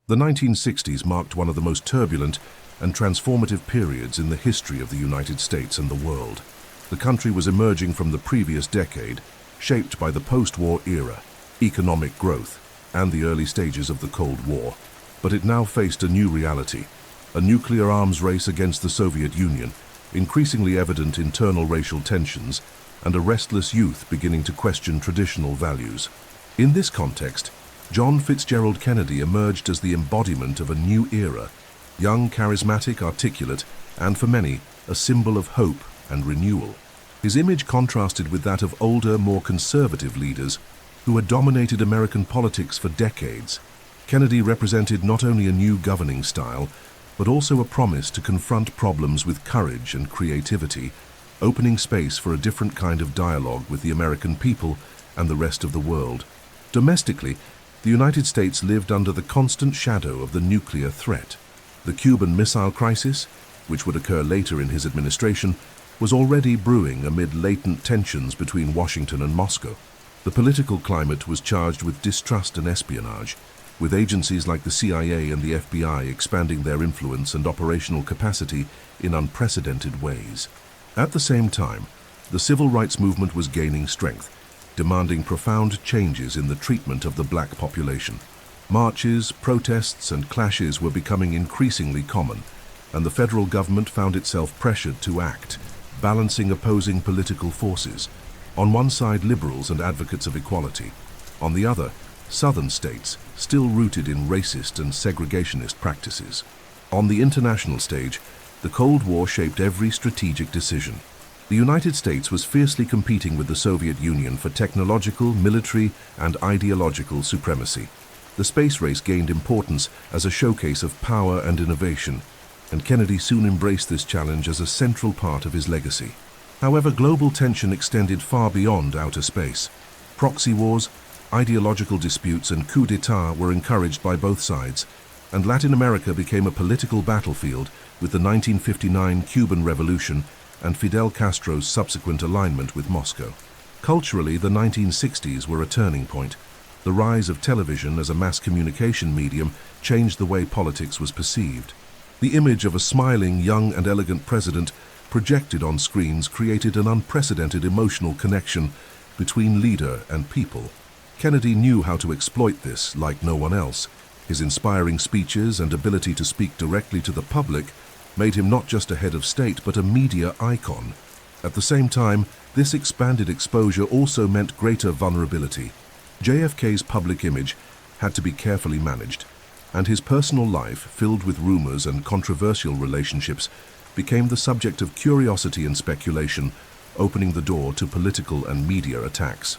The 1960s marked one of the most turbulent and transformative periods in the history of the United States and the world. The country was emerging from the previous decade, shaped by the post-war era, economic growth, and the early stages of the Cold War. But it now faced a new reality, a nuclear arms race against the Soviet Union, increasingly evident internal racial tensions, and a restless youth beginning to question traditional values. In this context, John Fitzgerald Kennedy emerged as the embodiment of a new era, young, charismatic, articulate, and for many, a symbol of hope and renewal. His image contrasted with that of older, more conservative leaders who had dominated American politics for decades. Kennedy represented not only a new governing style, but also a promise to confront problems with courage and creativity, opening space for a different kind of dialogue with the American people and the rest of the world. Domestically, the United States lived under the constant shadow of the nuclear threat. The Cuban Missile Crisis, which would occur later in his administration, was already brewing amid latent tensions between Washington and Moscow. The political climate was charged with distrust and espionage, with agencies like the CIA and the FBI expanding their influence and operational capacity in unprecedented ways. At the same time, the civil rights movement was gaining strength, demanding profound changes in the treatment of the black population. Marches, protests, and clashes were becoming increasingly common, and the federal government found itself pressured to act, balancing opposing political forces. On one side, liberals and advocates of equality. On the other, southern states, still rooted in racist and segregationist practices. On the international stage, the Cold War shaped every strategic decision. The United States was fiercely competing with the Soviet Union for technological, military, and ideological supremacy. The space race gained importance as a showcase of power and innovation, and Kennedy soon embraced this challenge as a central part of his legacy. However, global tension extended far beyond outer space. Proxy wars, ideological disputes, and coups d'etat were encouraged by both sides, and Latin America became a political battlefield with the 1959 Cuban Revolution and Fidel Castro's subsequent alignment with Moscow. Culturally, the 1960s were a turning point. The rise of television as a mass communication medium changed the way politics was perceived. The image of a smiling, young, and elegant president projected on screens created an unprecedented emotional connection between leader and people. Kennedy knew how to exploit this like no one else. His inspiring speeches and ability to speak directly to the public made him not just a head of state, but a media icon. At the same time, this expanded exposure also meant greater vulnerability. JFK's public image had to be carefully managed, and his personal life, filled with rumors and controversial relationships, became the subject of curiosity and speculation, opening the door to political and media attacks.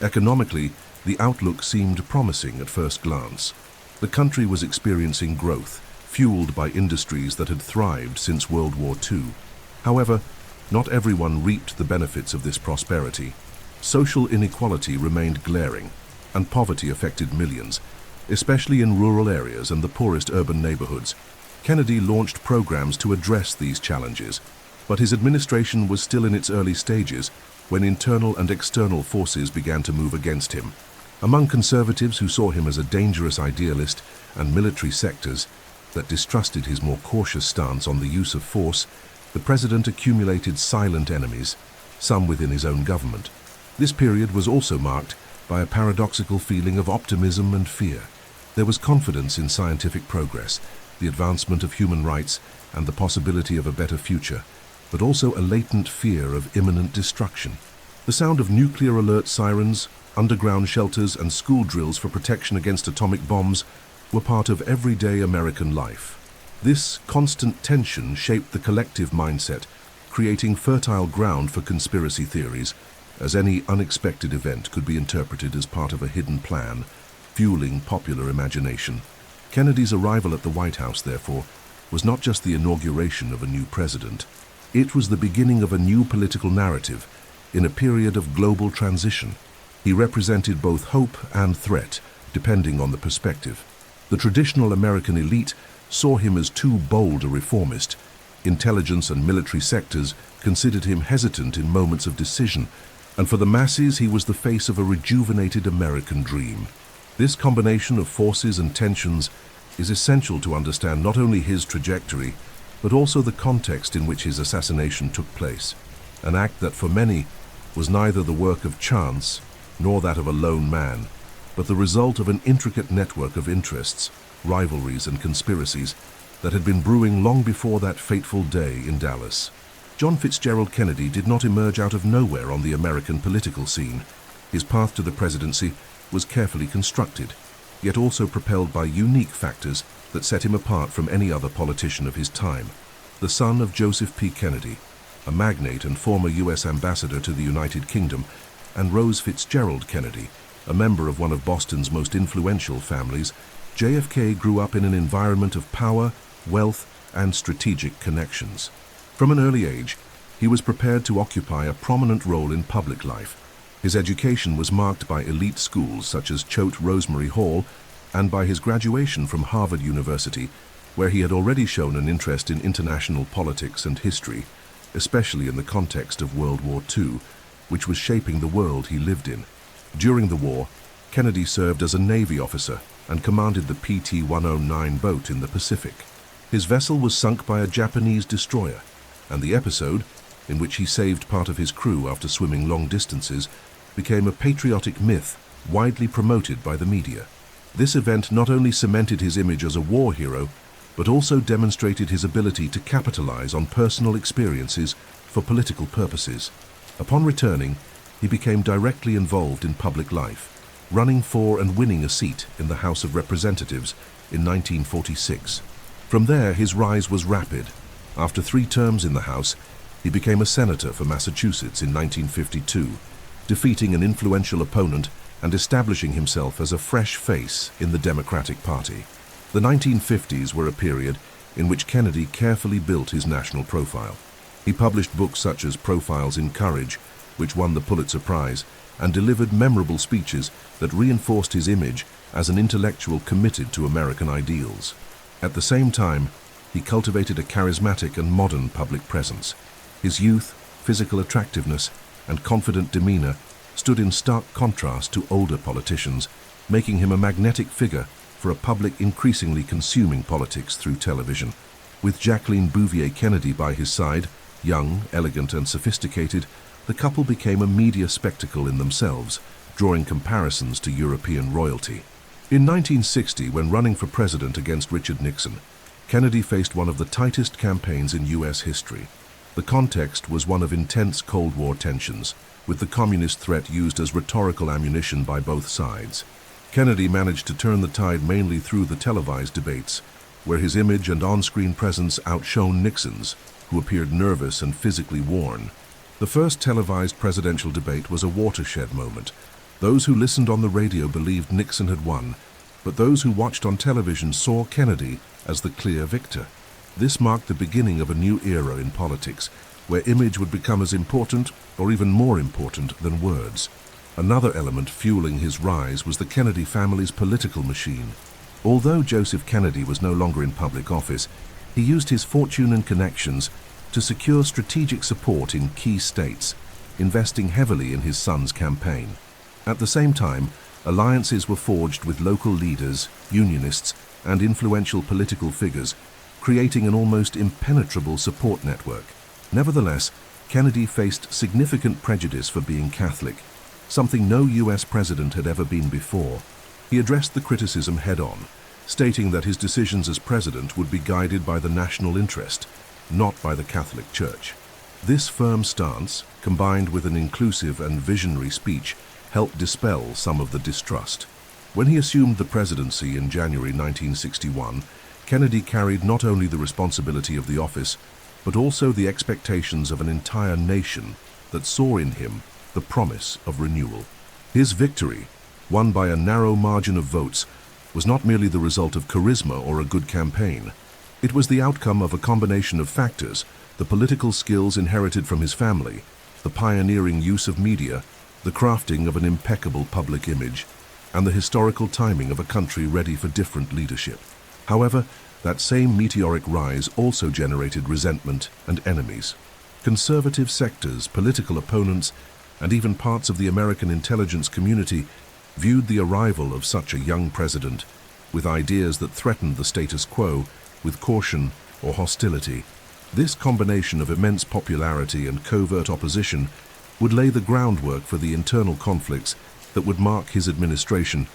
Economically, the outlook seemed promising at first glance. The country was experiencing growth, fueled by industries that had thrived since World War II. However, not everyone reaped the benefits of this prosperity. Social inequality remained glaring, and poverty affected millions, especially in rural areas and the poorest urban neighborhoods. Kennedy launched programs to address these challenges, but his administration was still in its early stages when internal and external forces began to move against him. Among conservatives who saw him as a dangerous idealist and military sectors that distrusted his more cautious stance on the use of force, the president accumulated silent enemies, some within his own government. This period was also marked by a paradoxical feeling of optimism and fear. There was confidence in scientific progress, the advancement of human rights, and the possibility of a better future, but also a latent fear of imminent destruction. The sound of nuclear alert sirens, underground shelters, and school drills for protection against atomic bombs were part of everyday American life. This constant tension shaped the collective mindset, creating fertile ground for conspiracy theories, as any unexpected event could be interpreted as part of a hidden plan, fueling popular imagination. Kennedy's arrival at the White House, therefore, was not just the inauguration of a new president. It was the beginning of a new political narrative in a period of global transition. He represented both hope and threat, depending on the perspective. The traditional American elite saw him as too bold a reformist. Intelligence and military sectors considered him hesitant in moments of decision, and for the masses he was the face of a rejuvenated American dream. This combination of forces and tensions is essential to understand not only his trajectory, but also the context in which his assassination took place, an act that for many was neither the work of chance nor that of a lone man, but the result of an intricate network of interests, rivalries and conspiracies that had been brewing long before that fateful day in Dallas. John Fitzgerald Kennedy did not emerge out of nowhere on the American political scene. His path to the presidency was carefully constructed, yet also propelled by unique factors that set him apart from any other politician of his time. The son of Joseph P. Kennedy, a magnate and former U.S. ambassador to the United Kingdom, and Rose Fitzgerald Kennedy, a member of one of Boston's most influential families, JFK grew up in an environment of power, wealth, and strategic connections. From an early age, he was prepared to occupy a prominent role in public life. His education was marked by elite schools such as Choate Rosemary Hall and by his graduation from Harvard University, where he had already shown an interest in international politics and history, especially in the context of World War II, which was shaping the world he lived in. During the war, Kennedy served as a Navy officer and commanded the PT-109 boat in the Pacific. His vessel was sunk by a Japanese destroyer, and the episode, in which he saved part of his crew after swimming long distances, became a patriotic myth widely promoted by the media. This event not only cemented his image as a war hero, but also demonstrated his ability to capitalize on personal experiences for political purposes. Upon returning, he became directly involved in public life, running for and winning a seat in the House of Representatives in 1946. From there, his rise was rapid. After 3 terms in the House, he became a senator for Massachusetts in 1952, defeating an influential opponent and establishing himself as a fresh face in the Democratic Party. The 1950s were a period in which Kennedy carefully built his national profile. He published books such as Profiles in Courage, which won the Pulitzer Prize, and delivered memorable speeches that reinforced his image as an intellectual committed to American ideals. At the same time, he cultivated a charismatic and modern public presence. His youth, physical attractiveness, and confident demeanor stood in stark contrast to older politicians, making him a magnetic figure for a public increasingly consuming politics through television. With Jacqueline Bouvier Kennedy by his side, young, elegant, and sophisticated, the couple became a media spectacle in themselves, drawing comparisons to European royalty. In 1960, when running for president against Richard Nixon, Kennedy faced one of the tightest campaigns in U.S. history. The context was one of intense Cold War tensions, with the communist threat used as rhetorical ammunition by both sides. Kennedy managed to turn the tide mainly through the televised debates, where his image and on-screen presence outshone Nixon's, who appeared nervous and physically worn. The first televised presidential debate was a watershed moment. Those who listened on the radio believed Nixon had won, but those who watched on television saw Kennedy as the clear victor. This marked the beginning of a new era in politics, where image would become as important, or even more important, than words. Another element fueling his rise was the Kennedy family's political machine. Although Joseph Kennedy was no longer in public office, he used his fortune and connections to secure strategic support in key states, investing heavily in his son's campaign. At the same time, alliances were forged with local leaders, unionists, and influential political figures, creating an almost impenetrable support network. Nevertheless, Kennedy faced significant prejudice for being Catholic, something no U.S. president had ever been before. He addressed the criticism head-on, stating that his decisions as president would be guided by the national interest, not by the Catholic Church. This firm stance, combined with an inclusive and visionary speech, helped dispel some of the distrust. When he assumed the presidency in January 1961, Kennedy carried not only the responsibility of the office, but also the expectations of an entire nation that saw in him the promise of renewal. His victory, won by a narrow margin of votes, was not merely the result of charisma or a good campaign. It was the outcome of a combination of factors: the political skills inherited from his family, the pioneering use of media, the crafting of an impeccable public image, and the historical timing of a country ready for different leadership. However, that same meteoric rise also generated resentment and enemies. Conservative sectors, political opponents, and even parts of the American intelligence community viewed the arrival of such a young president with ideas that threatened the status quo with caution or hostility. This combination of immense popularity and covert opposition would lay the groundwork for the internal conflicts that would mark his administration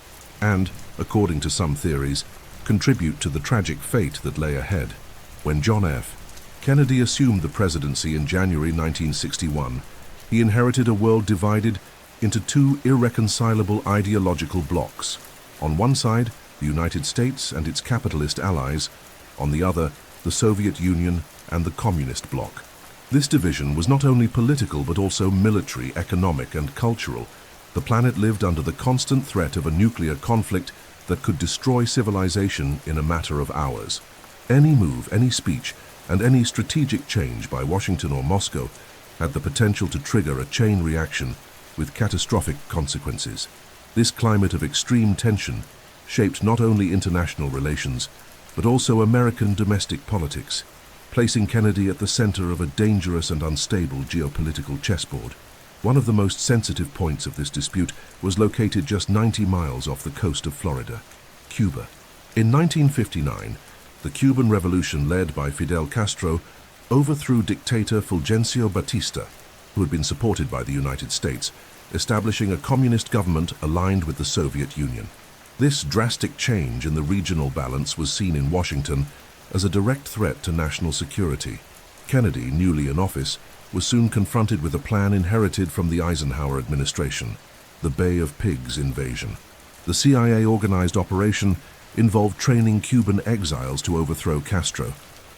and, according to some theories, contribute to the tragic fate that lay ahead. When John F. Kennedy assumed the presidency in January 1961, he inherited a world divided into two irreconcilable ideological blocs. On one side, the United States and its capitalist allies; on the other, the Soviet Union and the Communist bloc. This division was not only political but also military, economic, and cultural. The planet lived under the constant threat of a nuclear conflict that could destroy civilization in a matter of hours. Any move, any speech, and any strategic change by Washington or Moscow had the potential to trigger a chain reaction with catastrophic consequences. This climate of extreme tension shaped not only international relations, but also American domestic politics, placing Kennedy at the center of a dangerous and unstable geopolitical chessboard. One of the most sensitive points of this dispute was located just 90 miles off the coast of Florida, Cuba. In 1959, the Cuban Revolution led by Fidel Castro overthrew dictator Fulgencio Batista, who had been supported by the United States, establishing a communist government aligned with the Soviet Union. This drastic change in the regional balance was seen in Washington as a direct threat to national security. Kennedy, newly in office, was soon confronted with a plan inherited from the Eisenhower administration, the Bay of Pigs invasion. The CIA-organized operation involved training Cuban exiles to overthrow Castro.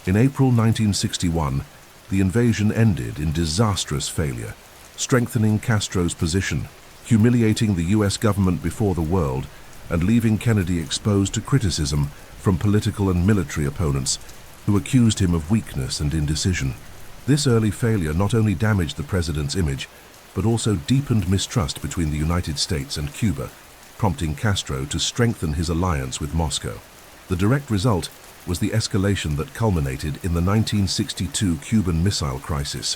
In April 1961, the invasion ended in disastrous failure, strengthening Castro's position, humiliating the US government before the world, and leaving Kennedy exposed to criticism from political and military opponents who accused him of weakness and indecision. This early failure not only damaged the president's image, but also deepened mistrust between the United States and Cuba, prompting Castro to strengthen his alliance with Moscow. The direct result was the escalation that culminated in the 1962 Cuban Missile Crisis,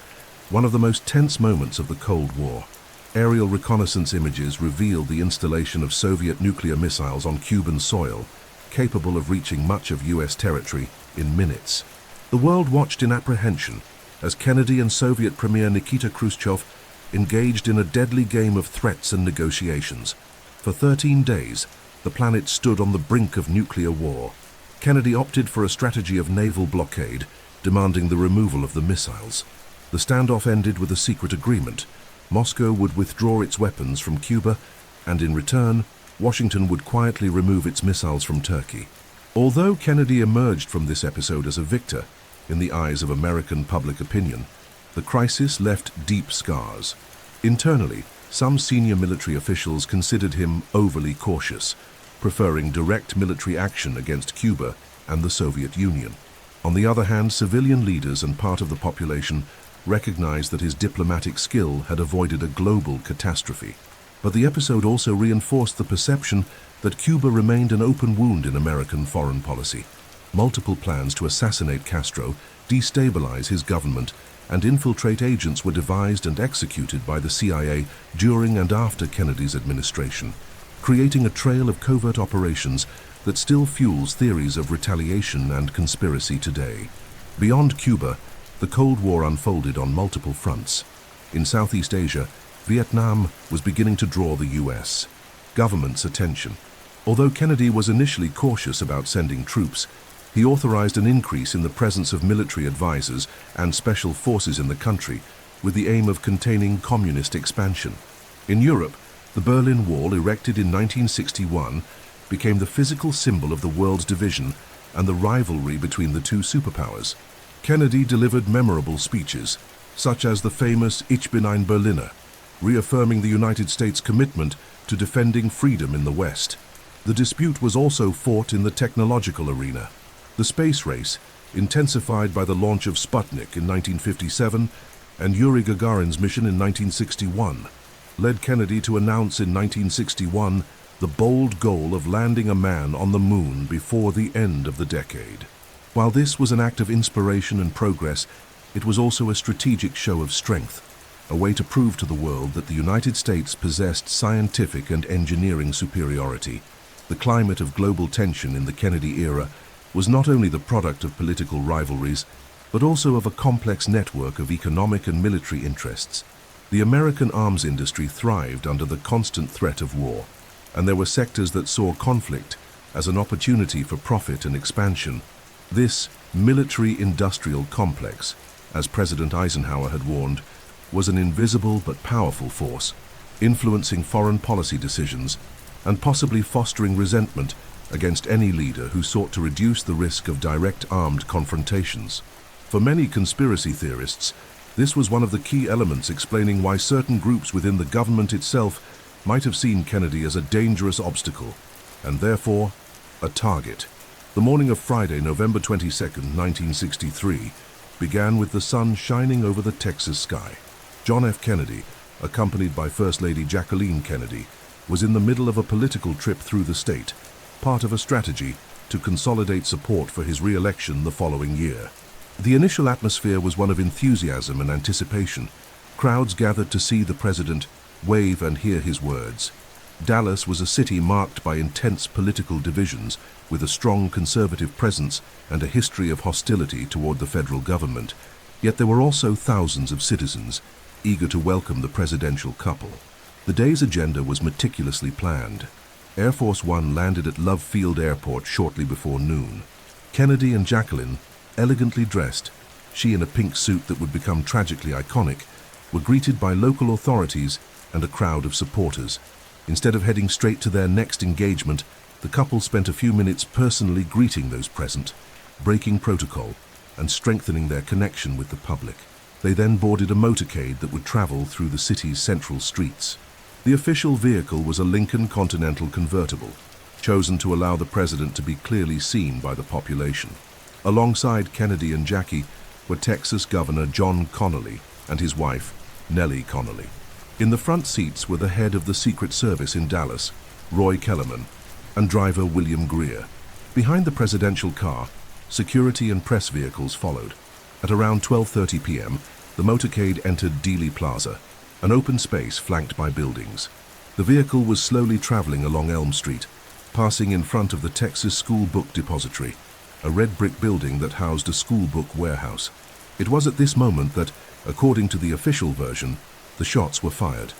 one of the most tense moments of the Cold War. Aerial reconnaissance images revealed the installation of Soviet nuclear missiles on Cuban soil, capable of reaching much of US territory in minutes. The world watched in apprehension as Kennedy and Soviet Premier Nikita Khrushchev engaged in a deadly game of threats and negotiations. For 13 days, the planet stood on the brink of nuclear war. Kennedy opted for a strategy of naval blockade, demanding the removal of the missiles. The standoff ended with a secret agreement. Moscow would withdraw its weapons from Cuba, and in return, Washington would quietly remove its missiles from Turkey. Although Kennedy emerged from this episode as a victor, in the eyes of American public opinion, the crisis left deep scars. Internally, some senior military officials considered him overly cautious, preferring direct military action against Cuba and the Soviet Union. On the other hand, civilian leaders and part of the population recognized that his diplomatic skill had avoided a global catastrophe. But the episode also reinforced the perception that Cuba remained an open wound in American foreign policy. Multiple plans to assassinate Castro, destabilize his government, and infiltrate agents were devised and executed by the CIA during and after Kennedy's administration, creating a trail of covert operations that still fuels theories of retaliation and conspiracy today. Beyond Cuba, the Cold War unfolded on multiple fronts. In Southeast Asia, Vietnam was beginning to draw the US government's attention. Although Kennedy was initially cautious about sending troops, he authorized an increase in the presence of military advisors and special forces in the country with the aim of containing communist expansion. In Europe, the Berlin Wall, erected in 1961, became the physical symbol of the world's division and the rivalry between the two superpowers. Kennedy delivered memorable speeches, such as the famous Ich bin ein Berliner, reaffirming the United States' commitment to defending freedom in the West. The dispute was also fought in the technological arena. The space race, intensified by the launch of Sputnik in 1957 and Yuri Gagarin's mission in 1961, led Kennedy to announce in 1961 the bold goal of landing a man on the moon before the end of the decade. While this was an act of inspiration and progress, it was also a strategic show of strength, a way to prove to the world that the United States possessed scientific and engineering superiority. The climate of global tension in the Kennedy era was not only the product of political rivalries, but also of a complex network of economic and military interests. The American arms industry thrived under the constant threat of war, and there were sectors that saw conflict as an opportunity for profit and expansion. This military-industrial complex, as President Eisenhower had warned, was an invisible but powerful force, influencing foreign policy decisions and possibly fostering resentment against any leader who sought to reduce the risk of direct armed confrontations. For many conspiracy theorists, this was one of the key elements explaining why certain groups within the government itself might have seen Kennedy as a dangerous obstacle, and therefore, a target. The morning of Friday, November 22, 1963, began with the sun shining over the Texas sky. John F. Kennedy, accompanied by First Lady Jacqueline Kennedy, was in the middle of a political trip through the state, part of a strategy to consolidate support for his re-election the following year. The initial atmosphere was one of enthusiasm and anticipation. Crowds gathered to see the president, wave and hear his words. Dallas was a city marked by intense political divisions, with a strong conservative presence and a history of hostility toward the federal government. Yet there were also thousands of citizens eager to welcome the presidential couple. The day's agenda was meticulously planned. Air Force One landed at Love Field Airport shortly before noon. Kennedy and Jacqueline, elegantly dressed, she in a pink suit that would become tragically iconic, were greeted by local authorities and a crowd of supporters. Instead of heading straight to their next engagement, the couple spent a few minutes personally greeting those present, breaking protocol and strengthening their connection with the public. They then boarded a motorcade that would travel through the city's central streets. The official vehicle was a Lincoln Continental convertible, chosen to allow the president to be clearly seen by the population. Alongside Kennedy and Jackie were Texas Governor John Connally and his wife, Nellie Connally. In the front seats were the head of the Secret Service in Dallas, Roy Kellerman, and driver William Greer. Behind the presidential car, security and press vehicles followed. At around 12:30 p.m., the motorcade entered Dealey Plaza, an open space flanked by buildings. The vehicle was slowly traveling along Elm Street, passing in front of the Texas School Book Depository, a red brick building that housed a school book warehouse. It was at this moment that, according to the official version, the shots were fired.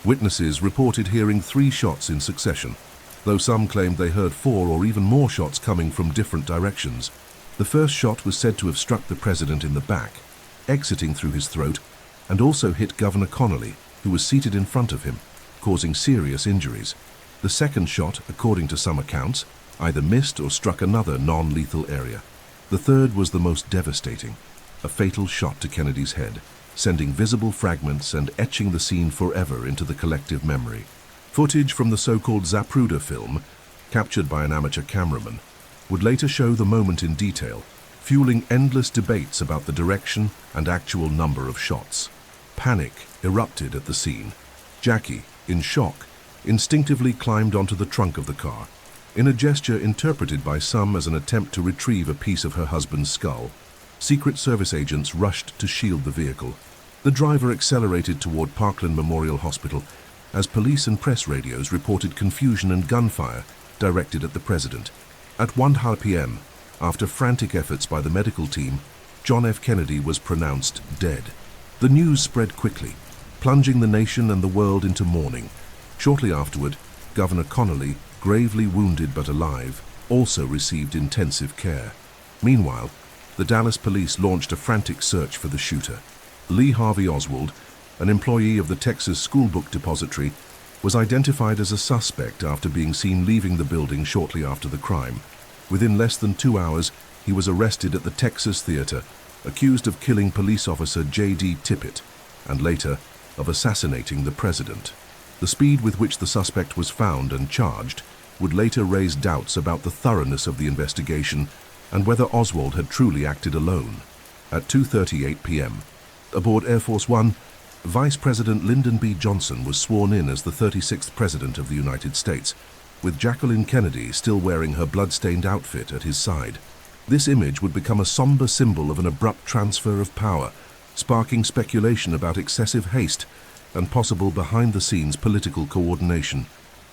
Witnesses reported hearing 3 shots in succession, though some claimed they heard 4 or even more shots coming from different directions. The first shot was said to have struck the president in the back, exiting through his throat, and also hit Governor Connally, who was seated in front of him, causing serious injuries. The second shot, according to some accounts, either missed or struck another non-lethal area. The third was the most devastating, a fatal shot to Kennedy's head, sending visible fragments and etching the scene forever into the collective memory. Footage from the so-called Zapruder film, captured by an amateur cameraman, would later show the moment in detail, fueling endless debates about the direction and actual number of shots. Panic erupted at the scene. Jackie, in shock, instinctively climbed onto the trunk of the car, in a gesture interpreted by some as an attempt to retrieve a piece of her husband's skull. Secret Service agents rushed to shield the vehicle. The driver accelerated toward Parkland Memorial Hospital as police and press radios reported confusion and gunfire directed at the president. At 1:30 p.m., after frantic efforts by the medical team, John F. Kennedy was pronounced dead. The news spread quickly, plunging the nation and the world into mourning. Shortly afterward, Governor Connally, gravely wounded but alive, also received intensive care. Meanwhile, the Dallas police launched a frantic search for the shooter. Lee Harvey Oswald, an employee of the Texas School Book Depository, was identified as a suspect after being seen leaving the building shortly after the crime. Within less than 2 hours, he was arrested at the Texas Theater, accused of killing police officer J.D. Tippit, and later of assassinating the president. The speed with which the suspect was found and charged would later raise doubts about the thoroughness of the investigation and whether Oswald had truly acted alone. At 2:38 p.m., aboard Air Force One, Vice President Lyndon B. Johnson was sworn in as the 36th President of the United States, with Jacqueline Kennedy still wearing her blood-stained outfit at his side. This image would become a somber symbol of an abrupt transfer of power, sparking speculation about excessive haste and possible behind-the-scenes political coordination.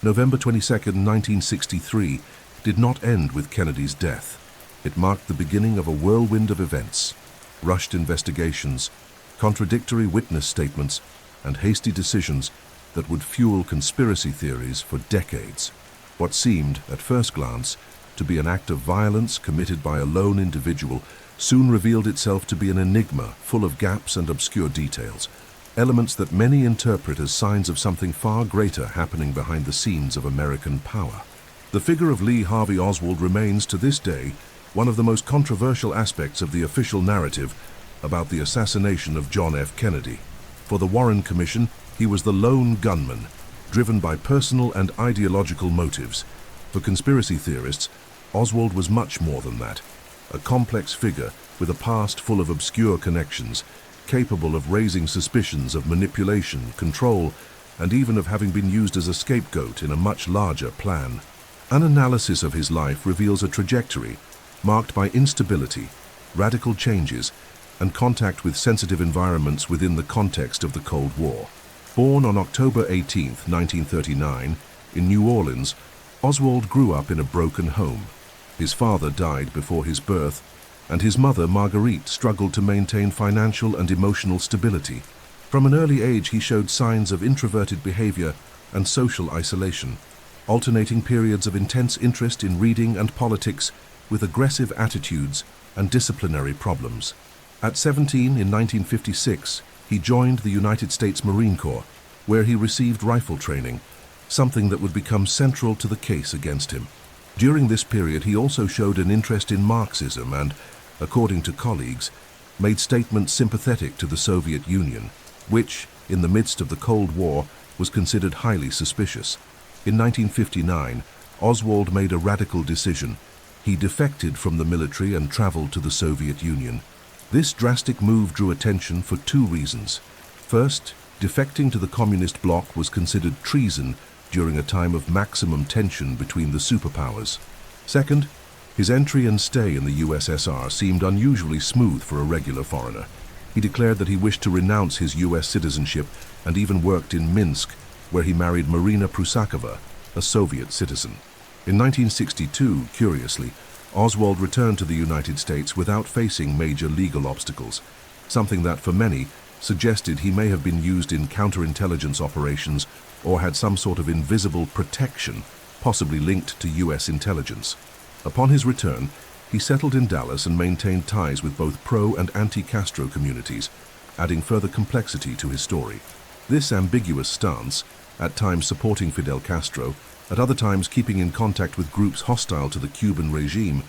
November 22, 1963, did not end with Kennedy's death. It marked the beginning of a whirlwind of events, rushed investigations, contradictory witness statements, and hasty decisions that would fuel conspiracy theories for decades. What seemed, at first glance, to be an act of violence committed by a lone individual soon revealed itself to be an enigma full of gaps and obscure details, elements that many interpret as signs of something far greater happening behind the scenes of American power. The figure of Lee Harvey Oswald remains, to this day, one of the most controversial aspects of the official narrative about the assassination of John F. Kennedy. For the Warren Commission, he was the lone gunman, driven by personal and ideological motives. For conspiracy theorists, Oswald was much more than that. A complex figure with a past full of obscure connections, capable of raising suspicions of manipulation, control, and even of having been used as a scapegoat in a much larger plan. An analysis of his life reveals a trajectory marked by instability, radical changes, and contact with sensitive environments within the context of the Cold War. Born on October 18, 1939, in New Orleans, Oswald grew up in a broken home. His father died before his birth, and his mother, Marguerite, struggled to maintain financial and emotional stability. From an early age, he showed signs of introverted behavior and social isolation, alternating periods of intense interest in reading and politics with aggressive attitudes and disciplinary problems. At 17, in 1956, he joined the United States Marine Corps, where he received rifle training, something that would become central to the case against him. During this period, he also showed an interest in Marxism and, according to colleagues, made statements sympathetic to the Soviet Union, which, in the midst of the Cold War, was considered highly suspicious. In 1959, Oswald made a radical decision. He defected from the military and traveled to the Soviet Union. This drastic move drew attention for two reasons. First, defecting to the communist bloc was considered treason during a time of maximum tension between the superpowers. Second, his entry and stay in the USSR seemed unusually smooth for a regular foreigner. He declared that he wished to renounce his US citizenship and even worked in Minsk, where he married Marina Prusakova, a Soviet citizen. In 1962, curiously, Oswald returned to the United States without facing major legal obstacles, something that, for many, suggested he may have been used in counterintelligence operations or had some sort of invisible protection, possibly linked to US intelligence. Upon his return, he settled in Dallas and maintained ties with both pro- and anti-Castro communities, adding further complexity to his story. This ambiguous stance, at times supporting Fidel Castro, at other times keeping in contact with groups hostile to the Cuban regime,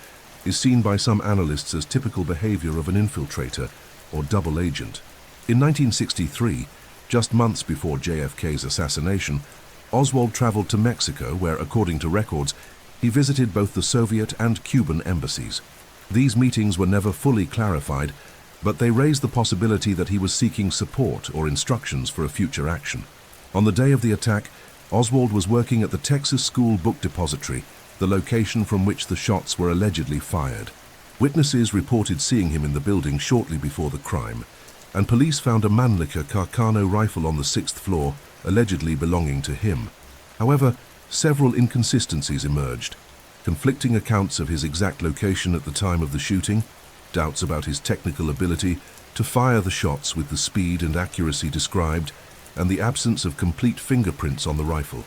is seen by some analysts as typical behavior of an infiltrator or double agent. In 1963, just months before JFK's assassination, Oswald traveled to Mexico where, according to records, he visited both the Soviet and Cuban embassies. These meetings were never fully clarified, but they raised the possibility that he was seeking support or instructions for a future action. On the day of the attack, Oswald was working at the Texas School Book Depository, the location from which the shots were allegedly fired. Witnesses reported seeing him in the building shortly before the crime, and police found a Mannlicher Carcano rifle on the 6th floor, allegedly belonging to him. However, several inconsistencies emerged. Conflicting accounts of his exact location at the time of the shooting, doubts about his technical ability to fire the shots with the speed and accuracy described, and the absence of complete fingerprints on the rifle.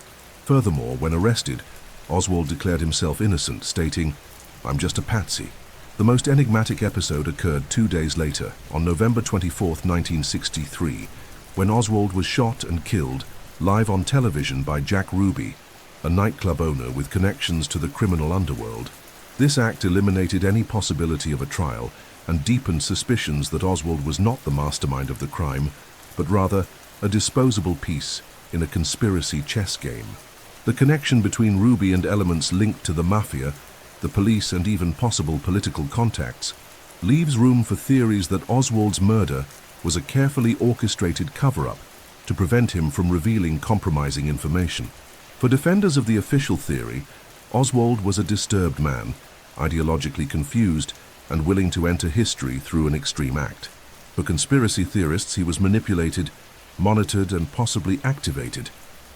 Furthermore, when arrested, Oswald declared himself innocent, stating, "I'm just a patsy." The most enigmatic episode occurred 2 days later, on November 24, 1963, when Oswald was shot and killed live on television by Jack Ruby, a nightclub owner with connections to the criminal underworld. This act eliminated any possibility of a trial and deepened suspicions that Oswald was not the mastermind of the crime, but rather a disposable piece in a conspiracy chess game. The connection between Ruby and elements linked to the mafia, the police, and even possible political contacts leaves room for theories that Oswald's murder was a carefully orchestrated cover-up to prevent him from revealing compromising information. For defenders of the official theory, Oswald was a disturbed man, ideologically confused and willing to enter history through an extreme act. For conspiracy theorists, he was manipulated, monitored, and possibly activated,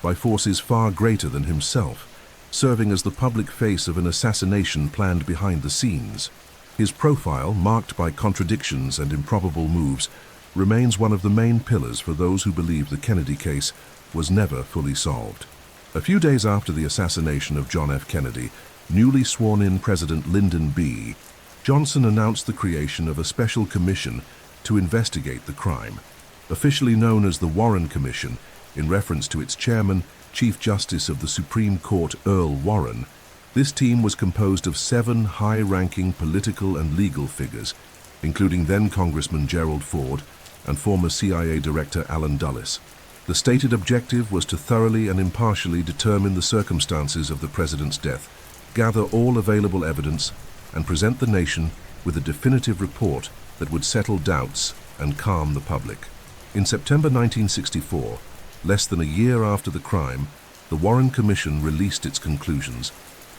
by forces far greater than himself, serving as the public face of an assassination planned behind the scenes. His profile, marked by contradictions and improbable moves, remains one of the main pillars for those who believe the Kennedy case was never fully solved. A few days after the assassination of John F. Kennedy, newly sworn-in President Lyndon B. Johnson announced the creation of a special commission to investigate the crime. Officially known as the Warren Commission, in reference to its chairman, Chief Justice of the Supreme Court Earl Warren, this team was composed of 7 high-ranking political and legal figures, including then-Congressman Gerald Ford and former CIA Director Allen Dulles. The stated objective was to thoroughly and impartially determine the circumstances of the president's death, gather all available evidence, and present the nation with a definitive report that would settle doubts and calm the public. In September 1964, less than a year after the crime, the Warren Commission released its conclusions.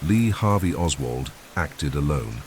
Lee Harvey Oswald acted alone.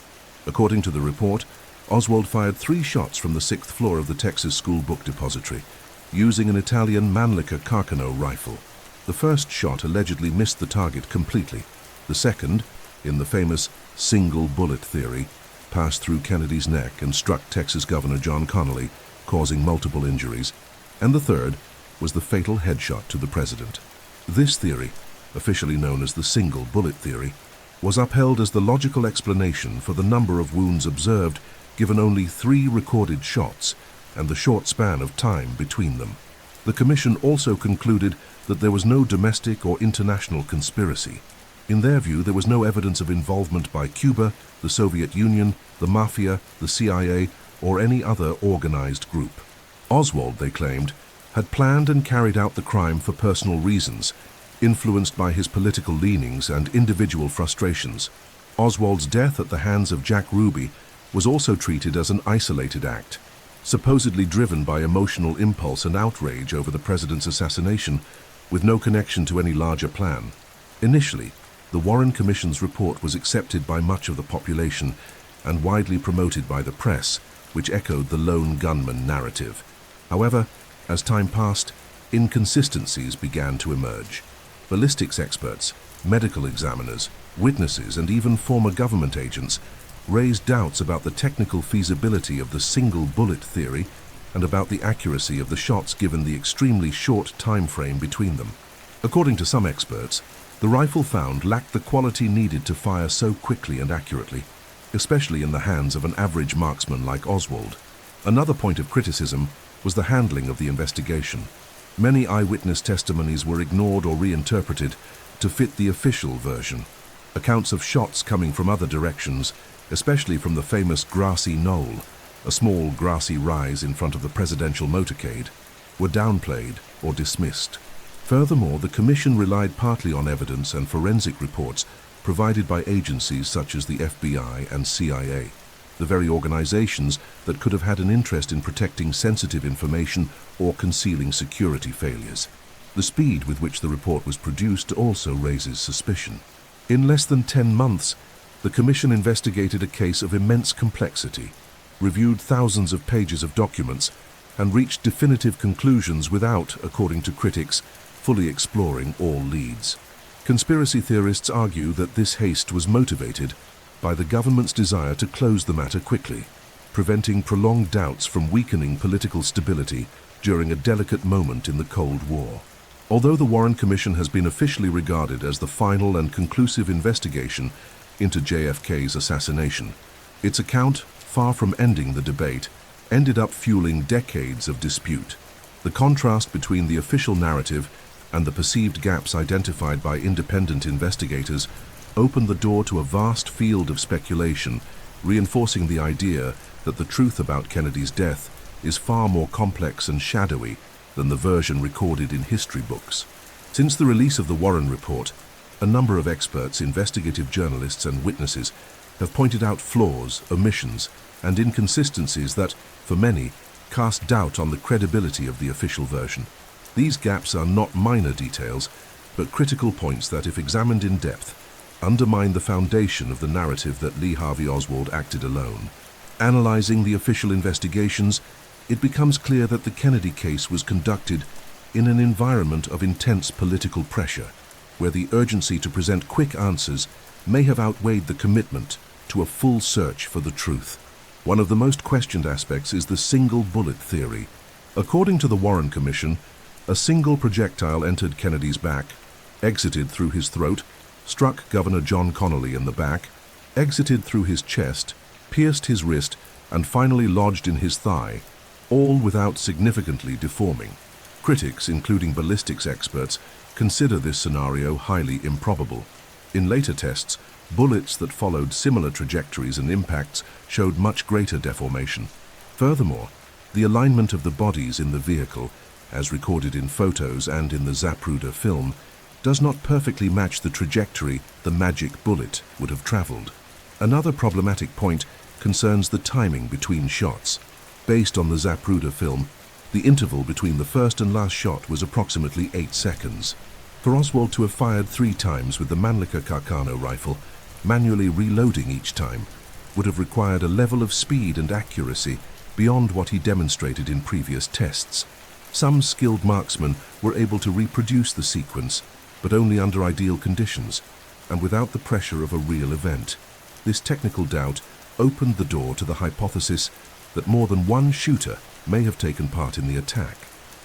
According to the report, Oswald fired 3 shots from the 6th floor of the Texas School Book Depository, using an Italian Mannlicher Carcano rifle. The first shot allegedly missed the target completely. The second, in the famous single bullet theory, passed through Kennedy's neck and struck Texas Governor John Connally, causing multiple injuries. And the third was the fatal headshot to the president. This theory, officially known as the single bullet theory, was upheld as the logical explanation for the number of wounds observed given only 3 recorded shots and the short span of time between them. The commission also concluded that there was no domestic or international conspiracy. In their view, there was no evidence of involvement by Cuba, the Soviet Union, the mafia, the CIA, or any other organized group. Oswald, they claimed, had planned and carried out the crime for personal reasons, influenced by his political leanings and individual frustrations. Oswald's death at the hands of Jack Ruby was also treated as an isolated act, supposedly driven by emotional impulse and outrage over the president's assassination, with no connection to any larger plan. Initially, the Warren Commission's report was accepted by much of the population and widely promoted by the press, which echoed the lone gunman narrative. However, as time passed, inconsistencies began to emerge. Ballistics experts, medical examiners, witnesses, and even former government agents raised doubts about the technical feasibility of the single bullet theory and about the accuracy of the shots given the extremely short time frame between them. According to some experts, the rifle found lacked the quality needed to fire so quickly and accurately, especially in the hands of an average marksman like Oswald. Another point of criticism was the handling of the investigation. Many eyewitness testimonies were ignored or reinterpreted to fit the official version. Accounts of shots coming from other directions, especially from the famous grassy knoll, a small grassy rise in front of the presidential motorcade, were downplayed or dismissed. Furthermore, the commission relied partly on evidence and forensic reports provided by agencies such as the FBI and CIA, the very organizations that could have had an interest in protecting sensitive information or concealing security failures. The speed with which the report was produced also raises suspicion. In less than 10 months, the commission investigated a case of immense complexity, reviewed thousands of pages of documents, and reached definitive conclusions without, according to critics, fully exploring all leads. Conspiracy theorists argue that this haste was motivated by the government's desire to close the matter quickly, preventing prolonged doubts from weakening political stability during a delicate moment in the Cold War. Although the Warren Commission has been officially regarded as the final and conclusive investigation into JFK's assassination, its account, far from ending the debate, ended up fueling decades of dispute. The contrast between the official narrative and the perceived gaps identified by independent investigators opened the door to a vast field of speculation, reinforcing the idea that the truth about Kennedy's death is far more complex and shadowy than the version recorded in history books. Since the release of the Warren Report, a number of experts, investigative journalists, and witnesses have pointed out flaws, omissions, and inconsistencies that, for many, cast doubt on the credibility of the official version. These gaps are not minor details, but critical points that, if examined in depth, undermine the foundation of the narrative that Lee Harvey Oswald acted alone. Analyzing the official investigations, it becomes clear that the Kennedy case was conducted in an environment of intense political pressure, where the urgency to present quick answers may have outweighed the commitment to a full search for the truth. One of the most questioned aspects is the single bullet theory. According to the Warren Commission, a single projectile entered Kennedy's back, exited through his throat, struck Governor John Connally in the back, exited through his chest, pierced his wrist, and finally lodged in his thigh, all without significantly deforming. Critics, including ballistics experts, consider this scenario highly improbable. In later tests, bullets that followed similar trajectories and impacts showed much greater deformation. Furthermore, the alignment of the bodies in the vehicle, as recorded in photos and in the Zapruder film, does not perfectly match the trajectory the magic bullet would have traveled. Another problematic point concerns the timing between shots. Based on the Zapruder film, the interval between the first and last shot was approximately 8 seconds. For Oswald to have fired 3 times with the Mannlicher Carcano rifle, manually reloading each time, would have required a level of speed and accuracy beyond what he demonstrated in previous tests. Some skilled marksmen were able to reproduce the sequence, but only under ideal conditions, and without the pressure of a real event. This technical doubt opened the door to the hypothesis that more than one shooter may have taken part in the attack.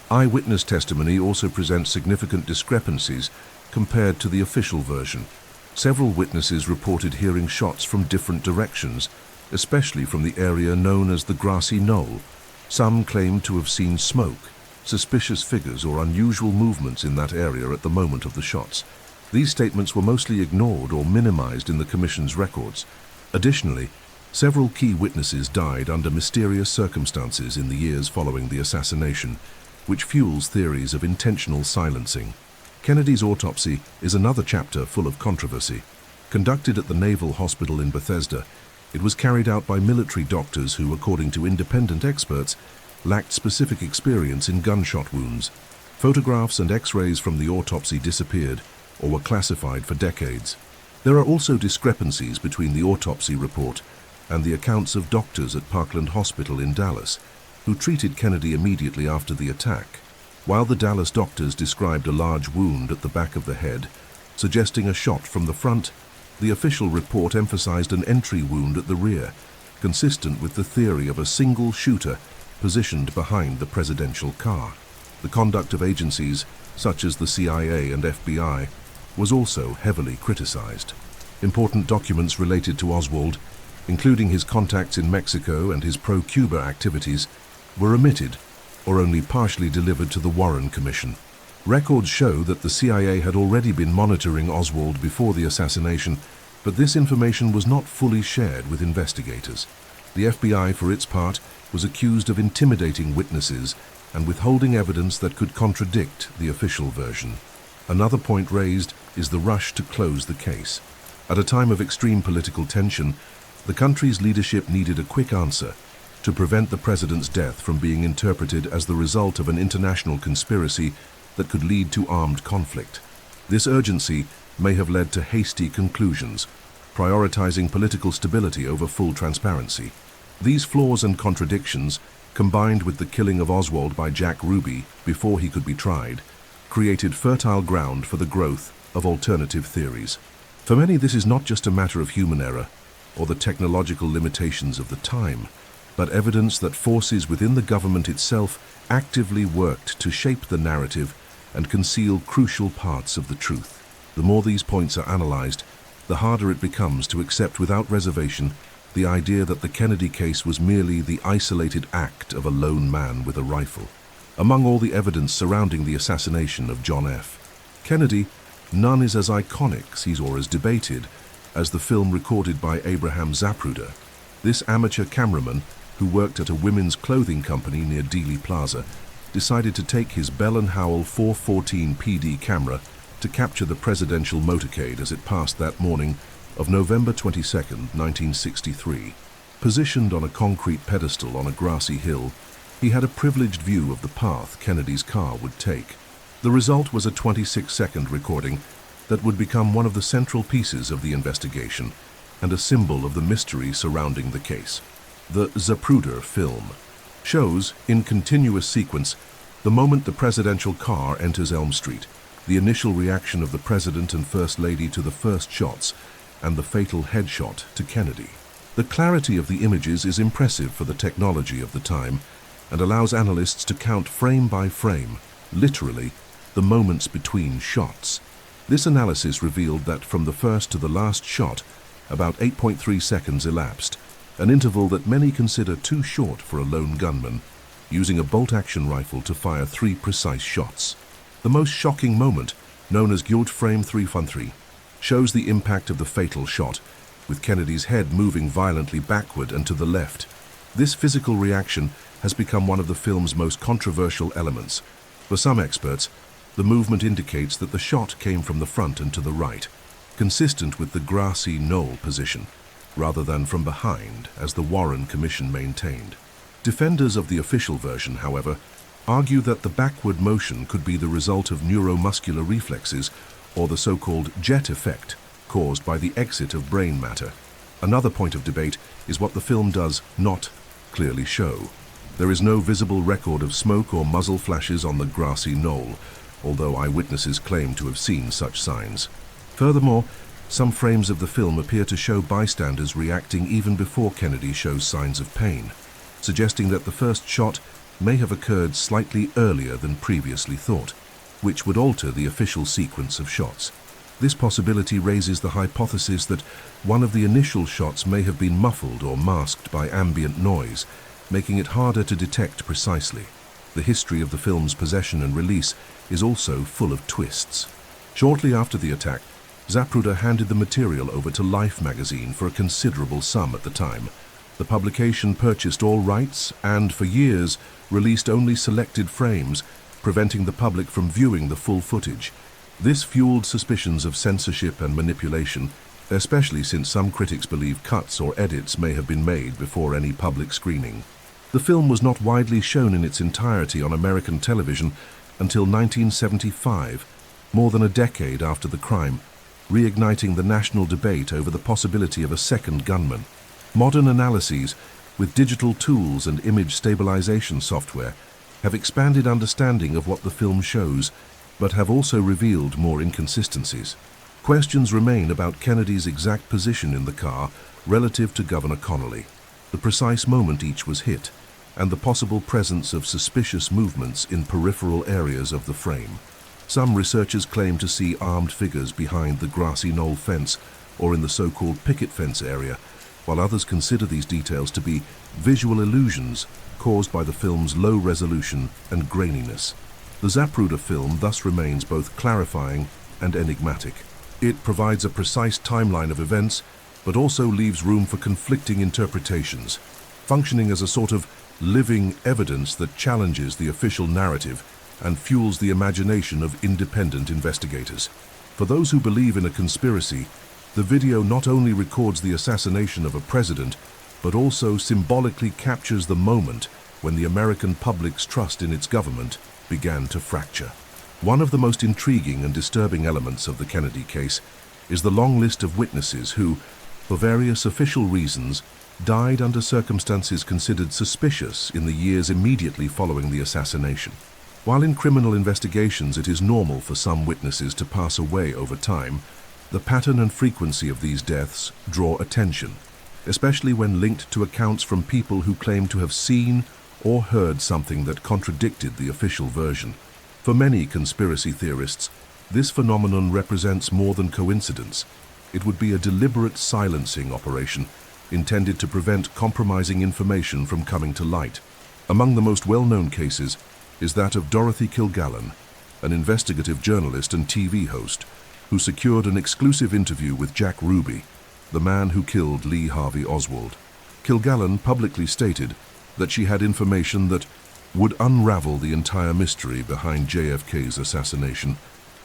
Eyewitness testimony also presents significant discrepancies compared to the official version. Several witnesses reported hearing shots from different directions, especially from the area known as the grassy knoll. Some claimed to have seen smoke, suspicious figures, or unusual movements in that area at the moment of the shots. These statements were mostly ignored or minimized in the Commission's records. Additionally, several key witnesses died under mysterious circumstances in the years following the assassination, which fuels theories of intentional silencing. Kennedy's autopsy is another chapter full of controversy. Conducted at the Naval Hospital in Bethesda, it was carried out by military doctors who, according to independent experts, lacked specific experience in gunshot wounds. Photographs and X-rays from the autopsy disappeared or were classified for decades. There are also discrepancies between the autopsy report and the accounts of doctors at Parkland Hospital in Dallas, who treated Kennedy immediately after the attack. While the Dallas doctors described a large wound at the back of the head, suggesting a shot from the front, the official report emphasized an entry wound at the rear, consistent with the theory of a single shooter positioned behind the presidential car. The conduct of agencies such as the CIA and FBI was also heavily criticized. Important documents related to Oswald, including his contacts in Mexico and his pro-Cuba activities, were omitted or only partially delivered to the Warren Commission. Records show that the CIA had already been monitoring Oswald before the assassination, but this information was not fully shared with investigators. The FBI, for its part, was accused of intimidating witnesses and withholding evidence that could contradict the official version. Another point raised is the rush to close the case. At a time of extreme political tension, the country's leadership needed a quick answer to prevent the president's death from being interpreted as the result of an international conspiracy that could lead to armed conflict. This urgency may have led to hasty conclusions, prioritizing political stability over full transparency. These flaws and contradictions, combined with the killing of Oswald by Jack Ruby before he could be tried, created fertile ground for the growth of alternative theories. For many, this is not just a matter of human error or the technological limitations of the time, but evidence that forces within the government itself actively worked to shape the narrative and conceal crucial parts of the truth. The more these points are analyzed, the harder it becomes to accept without reservation the idea that the Kennedy case was merely the isolated act of a lone man with a rifle. Among all the evidence surrounding the assassination of John F. Kennedy, none is as iconic or as debated as the film recorded by Abraham Zapruder. This amateur cameraman, who worked at a women's clothing company near Dealey Plaza, decided to take his Bell & Howell 414 PD camera to capture the presidential motorcade as it passed that morning of November 22, 1963. Positioned on a concrete pedestal on a grassy hill, he had a privileged view of the path Kennedy's car would take. The result was a 26-second recording that would become one of the central pieces of the investigation and a symbol of the mystery surrounding the case. The Zapruder film shows, in continuous sequence, The moment the presidential car enters Elm Street, the initial reaction of the president and first lady to the first shots, and the fatal headshot to Kennedy. The clarity of the images is impressive for the technology of the time and allows analysts to count frame by frame, literally, the moments between shots. This analysis revealed that from the first to the last shot, about 8.3 seconds elapsed, an interval that many consider too short for a lone gunman, using a bolt-action rifle to fire 3 precise shots. The most shocking moment, known as Guildframe 313, shows the impact of the fatal shot, with Kennedy's head moving violently backward and to the left. This physical reaction has become one of the film's most controversial elements. For some experts, the movement indicates that the shot came from the front and to the right, consistent with the grassy knoll position, rather than from behind, as the Warren Commission maintained. Defenders of the official version, however, argue that the backward motion could be the result of neuromuscular reflexes or the so-called jet effect caused by the exit of brain matter. Another point of debate is what the film does not clearly show. There is no visible record of smoke or muzzle flashes on the grassy knoll, although eyewitnesses claim to have seen such signs. Furthermore, some frames of the film appear to show bystanders reacting even before Kennedy shows signs of pain, suggesting that the first shot may have occurred slightly earlier than previously thought, which would alter the official sequence of shots. This possibility raises the hypothesis that one of the initial shots may have been muffled or masked by ambient noise, making it harder to detect precisely. The history of the film's possession and release is also full of twists. Shortly after the attack, Zapruder handed the material over to Life magazine for a considerable sum at the time. The publication purchased all rights and, for years, released only selected frames, preventing the public from viewing the full footage. This fueled suspicions of censorship and manipulation, especially since some critics believe cuts or edits may have been made before any public screening. The film was not widely shown in its entirety on American television until 1975, more than a decade after the crime, reigniting the national debate over the possibility of a second gunman. Modern analyses, with digital tools and image stabilization software, have expanded understanding of what the film shows, but have also revealed more inconsistencies. Questions remain about Kennedy's exact position in the car relative to Governor Connally, the precise moment each was hit, and the possible presence of suspicious movements in peripheral areas of the frame. Some researchers claim to see armed figures behind the grassy knoll fence or in the so-called picket fence area, while others consider these details to be visual illusions caused by the film's low resolution and graininess. The Zapruder film thus remains both clarifying and enigmatic. It provides a precise timeline of events, but also leaves room for conflicting interpretations, functioning as a sort of living evidence that challenges the official narrative and fuels the imagination of independent investigators. For those who believe in a conspiracy, the video not only records the assassination of a president, but also symbolically captures the moment when the American public's trust in its government began to fracture. One of the most intriguing and disturbing elements of the Kennedy case is the long list of witnesses who, for various official reasons, died under circumstances considered suspicious in the years immediately following the assassination. While in criminal investigations it is normal for some witnesses to pass away over time, the pattern and frequency of these deaths draw attention, especially when linked to accounts from people who claim to have seen or heard something that contradicted the official version. For many conspiracy theorists, this phenomenon represents more than coincidence. It would be a deliberate silencing operation intended to prevent compromising information from coming to light. Among the most well-known cases is that of Dorothy Kilgallen, an investigative journalist and TV host who secured an exclusive interview with Jack Ruby, the man who killed Lee Harvey Oswald. Kilgallen publicly stated that she had information that would unravel the entire mystery behind JFK's assassination.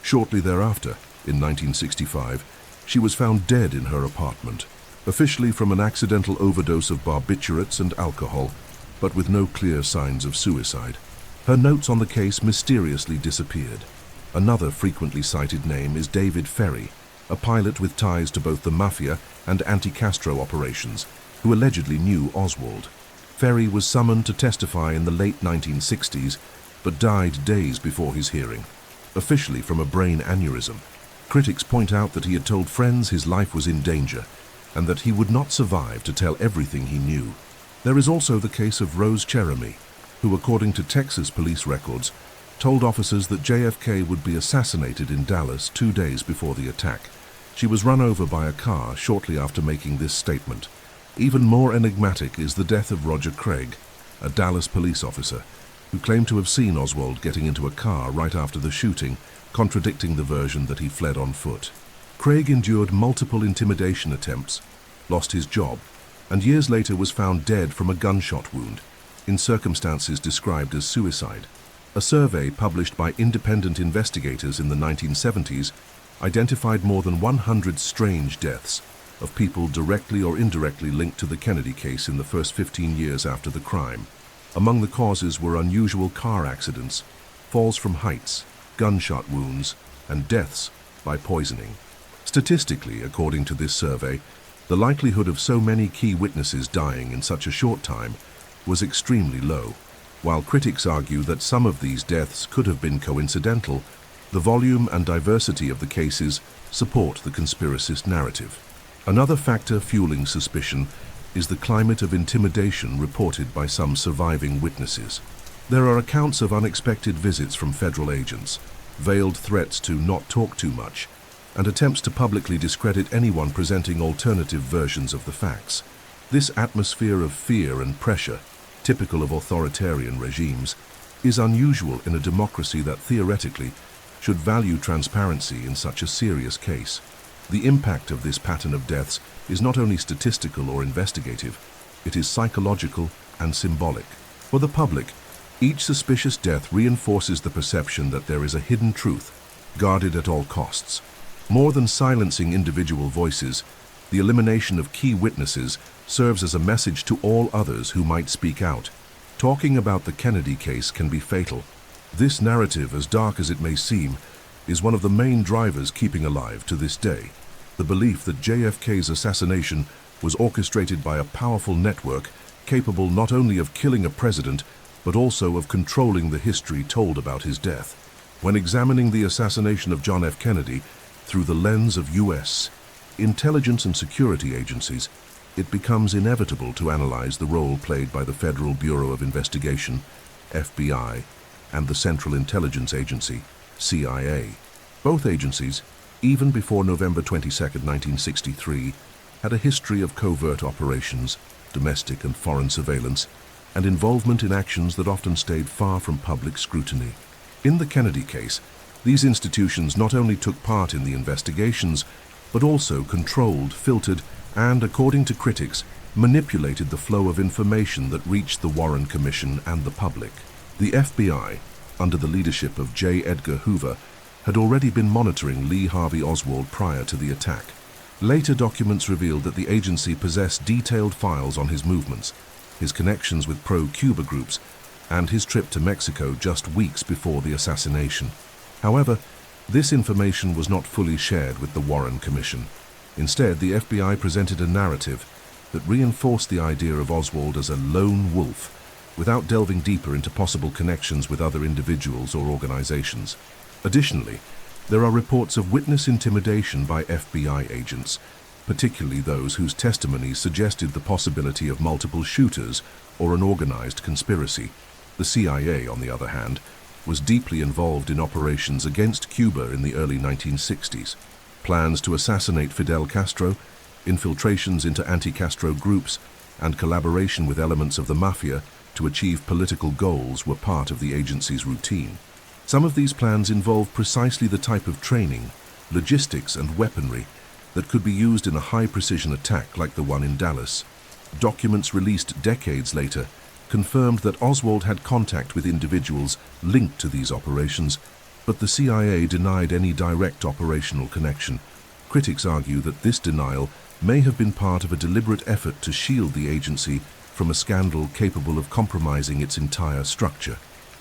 Shortly thereafter, in 1965, she was found dead in her apartment, officially from an accidental overdose of barbiturates and alcohol, but with no clear signs of suicide. Her notes on the case mysteriously disappeared. Another frequently cited name is David Ferry, a pilot with ties to both the mafia and anti-Castro operations, who allegedly knew Oswald. Ferry was summoned to testify in the late 1960s but died days before his hearing, officially from a brain aneurysm. Critics point out that he had told friends his life was in danger and that he would not survive to tell everything he knew. There is also the case of Rose Cherami, who, according to Texas police records, told officers that JFK would be assassinated in Dallas 2 days before the attack. She was run over by a car shortly after making this statement. Even more enigmatic is the death of Roger Craig, a Dallas police officer, who claimed to have seen Oswald getting into a car right after the shooting, contradicting the version that he fled on foot. Craig endured multiple intimidation attempts, lost his job, and years later was found dead from a gunshot wound, in circumstances described as suicide. A survey published by independent investigators in the 1970s identified more than 100 strange deaths of people directly or indirectly linked to the Kennedy case in the first 15 years after the crime. Among the causes were unusual car accidents, falls from heights, gunshot wounds, and deaths by poisoning. Statistically, according to this survey, the likelihood of so many key witnesses dying in such a short time was extremely low. While critics argue that some of these deaths could have been coincidental, the volume and diversity of the cases support the conspiracist narrative. Another factor fueling suspicion is the climate of intimidation reported by some surviving witnesses. There are accounts of unexpected visits from federal agents, veiled threats to not talk too much, and attempts to publicly discredit anyone presenting alternative versions of the facts. This atmosphere of fear and pressure, typical of authoritarian regimes, is unusual in a democracy that theoretically should value transparency in such a serious case. The impact of this pattern of deaths is not only statistical or investigative, it is psychological and symbolic. For the public, each suspicious death reinforces the perception that there is a hidden truth, guarded at all costs. More than silencing individual voices, the elimination of key witnesses serves as a message to all others who might speak out. Talking about the Kennedy case can be fatal. This narrative, as dark as it may seem, is one of the main drivers keeping alive to this day. The belief that JFK's assassination was orchestrated by a powerful network capable not only of killing a president, but also of controlling the history told about his death. When examining the assassination of John F. Kennedy through the lens of U.S. intelligence and security agencies, it becomes inevitable to analyze the role played by the Federal Bureau of Investigation, FBI, and the Central Intelligence Agency, CIA. Both agencies, even before November 22, 1963, had a history of covert operations, domestic and foreign surveillance, and involvement in actions that often stayed far from public scrutiny. In the Kennedy case, these institutions not only took part in the investigations, but also controlled, filtered, and, according to critics, manipulated the flow of information that reached the Warren Commission and the public. The FBI, under the leadership of J. Edgar Hoover, had already been monitoring Lee Harvey Oswald prior to the attack. Later documents revealed that the agency possessed detailed files on his movements, his connections with pro-Cuba groups, and his trip to Mexico just weeks before the assassination. However, this information was not fully shared with the Warren Commission. Instead, the FBI presented a narrative that reinforced the idea of Oswald as a lone wolf, without delving deeper into possible connections with other individuals or organizations. Additionally, there are reports of witness intimidation by FBI agents, particularly those whose testimonies suggested the possibility of multiple shooters or an organized conspiracy. The CIA, on the other hand, was deeply involved in operations against Cuba in the early 1960s. Plans to assassinate Fidel Castro, infiltrations into anti-Castro groups, and collaboration with elements of the mafia to achieve political goals were part of the agency's routine. Some of these plans involved precisely the type of training, logistics, and weaponry that could be used in a high-precision attack like the one in Dallas. Documents released decades later confirmed that Oswald had contact with individuals linked to these operations, but the CIA denied any direct operational connection. Critics argue that this denial may have been part of a deliberate effort to shield the agency from a scandal capable of compromising its entire structure.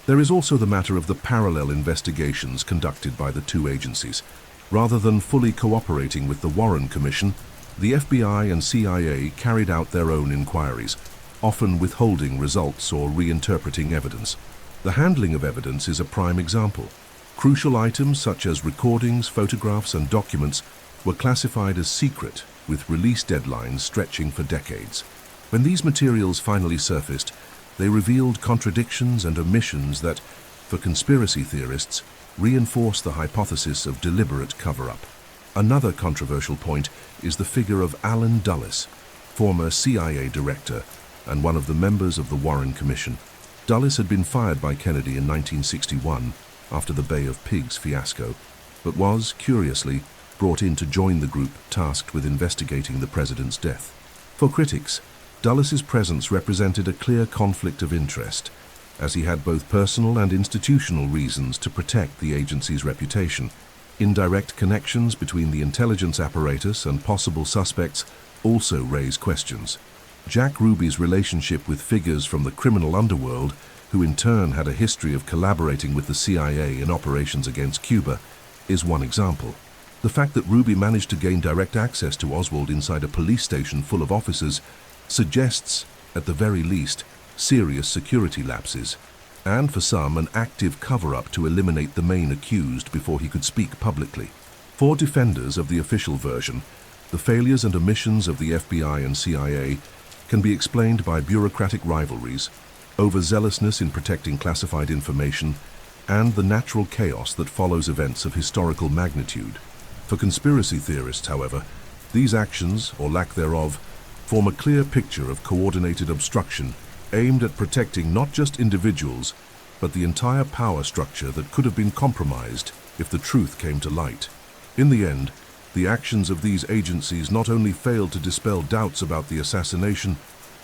There is also the matter of the parallel investigations conducted by the two agencies. Rather than fully cooperating with the Warren Commission, the FBI and CIA carried out their own inquiries, often withholding results or reinterpreting evidence. The handling of evidence is a prime example. Crucial items such as recordings, photographs, and documents were classified as secret, with release deadlines stretching for decades. When these materials finally surfaced, they revealed contradictions and omissions that, for conspiracy theorists, reinforce the hypothesis of deliberate cover-up. Another controversial point is the figure of Allen Dulles, former CIA director and one of the members of the Warren Commission. Dulles had been fired by Kennedy in 1961 after the Bay of Pigs fiasco, but was, curiously, brought in to join the group tasked with investigating the president's death. For critics, Dulles's presence represented a clear conflict of interest, as he had both personal and institutional reasons to protect the agency's reputation. Indirect connections between the intelligence apparatus and possible suspects also raise questions. Jack Ruby's relationship with figures from the criminal underworld, who in turn had a history of collaborating with the CIA in operations against Cuba, is one example. The fact that Ruby managed to gain direct access to Oswald inside a police station full of officers suggests, at the very least, serious security lapses, and for some, an active cover-up to eliminate the main accused before he could speak publicly. For defenders of the official version, the failures and omissions of the FBI and CIA can be explained by bureaucratic rivalries, overzealousness in protecting classified information, and the natural chaos that follows events of historical magnitude. For conspiracy theorists, however, these actions, or lack thereof, form a clear picture of coordinated obstruction aimed at protecting not just individuals, but the entire power structure that could have been compromised if the truth came to light. In the end, the actions of these agencies not only failed to dispel doubts about the assassination,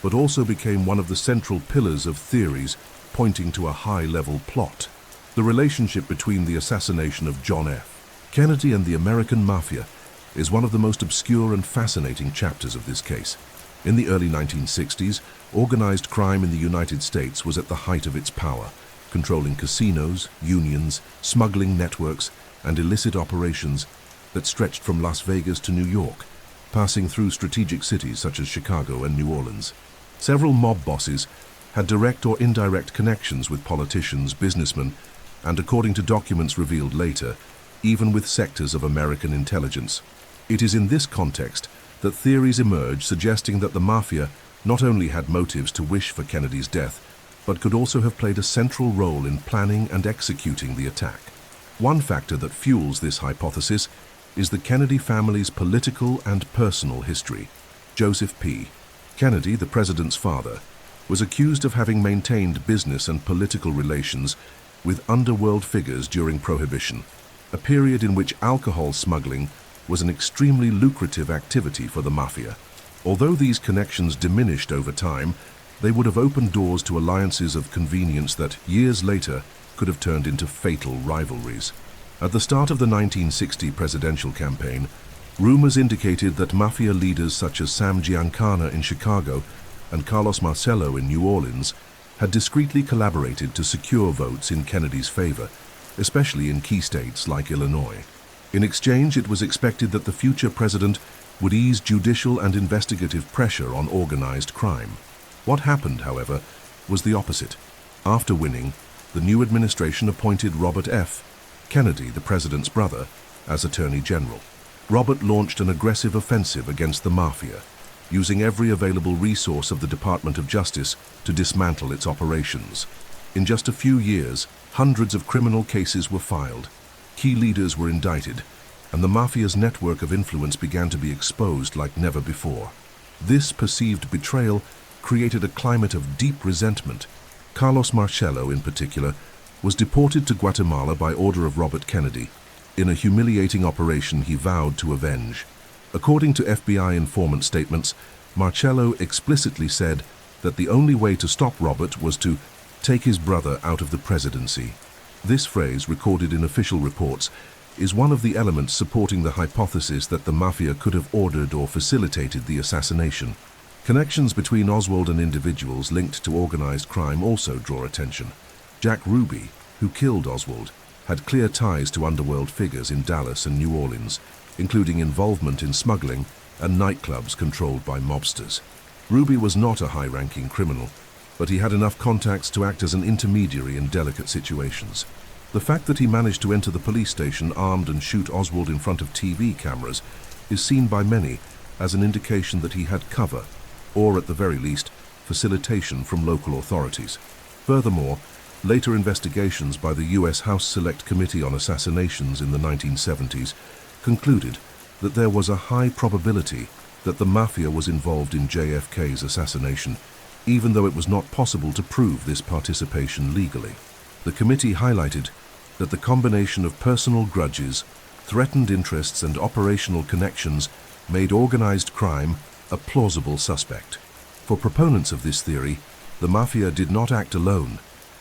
but also became one of the central pillars of theories pointing to a high-level plot. The relationship between the assassination of John F. Kennedy and the American mafia is one of the most obscure and fascinating chapters of this case. In the early 1960s, organized crime in the United States was at the height of its power, controlling casinos, unions, smuggling networks, and illicit operations that stretched from Las Vegas to New York, passing through strategic cities such as Chicago and New Orleans. Several mob bosses had direct or indirect connections with politicians, businessmen, and according to documents revealed later, even with sectors of American intelligence. It is in this context that theories emerge suggesting that the mafia not only had motives to wish for Kennedy's death, but could also have played a central role in planning and executing the attack. One factor that fuels this hypothesis is the Kennedy family's political and personal history. Joseph P. Kennedy, the president's father, was accused of having maintained business and political relations with underworld figures during Prohibition, a period in which alcohol smuggling was an extremely lucrative activity for the mafia. Although these connections diminished over time, they would have opened doors to alliances of convenience that, years later, could have turned into fatal rivalries. At the start of the 1960 presidential campaign, rumors indicated that mafia leaders such as Sam Giancana in Chicago and Carlos Marcello in New Orleans had discreetly collaborated to secure votes in Kennedy's favor, especially in key states like Illinois. In exchange, it was expected that the future president would ease judicial and investigative pressure on organized crime. What happened, however, was the opposite. After winning, the new administration appointed Robert F. Kennedy, the president's brother, as Attorney General. Robert launched an aggressive offensive against the mafia, using every available resource of the Department of Justice to dismantle its operations. In just a few years, hundreds of criminal cases were filed, key leaders were indicted, and the mafia's network of influence began to be exposed like never before. This perceived betrayal created a climate of deep resentment. Carlos Marcello, in particular, was deported to Guatemala by order of Robert Kennedy, in a humiliating operation he vowed to avenge. According to FBI informant statements, Marcello explicitly said that the only way to stop Robert was to take his brother out of the presidency. This phrase, recorded in official reports, is one of the elements supporting the hypothesis that the mafia could have ordered or facilitated the assassination. Connections between Oswald and individuals linked to organized crime also draw attention. Jack Ruby, who killed Oswald, had clear ties to underworld figures in Dallas and New Orleans, including involvement in smuggling and nightclubs controlled by mobsters. Ruby was not a high-ranking criminal, but he had enough contacts to act as an intermediary in delicate situations. The fact that he managed to enter the police station armed and shoot Oswald in front of TV cameras is seen by many as an indication that he had cover, or at the very least, facilitation from local authorities. Furthermore, later investigations by the U.S. House Select Committee on Assassinations in the 1970s concluded that there was a high probability that the mafia was involved in JFK's assassination, even though it was not possible to prove this participation legally. The committee highlighted that the combination of personal grudges, threatened interests, and operational connections made organized crime a plausible suspect. For proponents of this theory, the mafia did not act alone,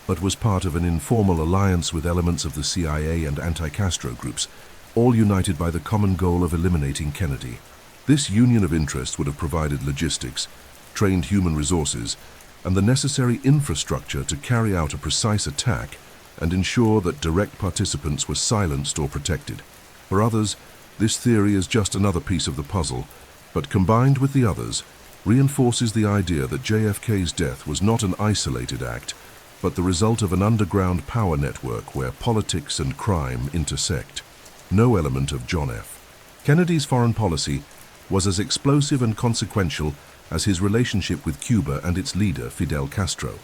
but was part of an informal alliance with elements of the CIA and anti-Castro groups, all united by the common goal of eliminating Kennedy. This union of interests would have provided logistics, trained human resources, and the necessary infrastructure to carry out a precise attack and ensure that direct participants were silenced or protected. For others, this theory is just another piece of the puzzle, but combined with the others, reinforces the idea that JFK's death was not an isolated act, but the result of an underground power network where politics and crime intersect. No element of John F. Kennedy's foreign policy was as explosive and consequential as his relationship with Cuba and its leader, Fidel Castro.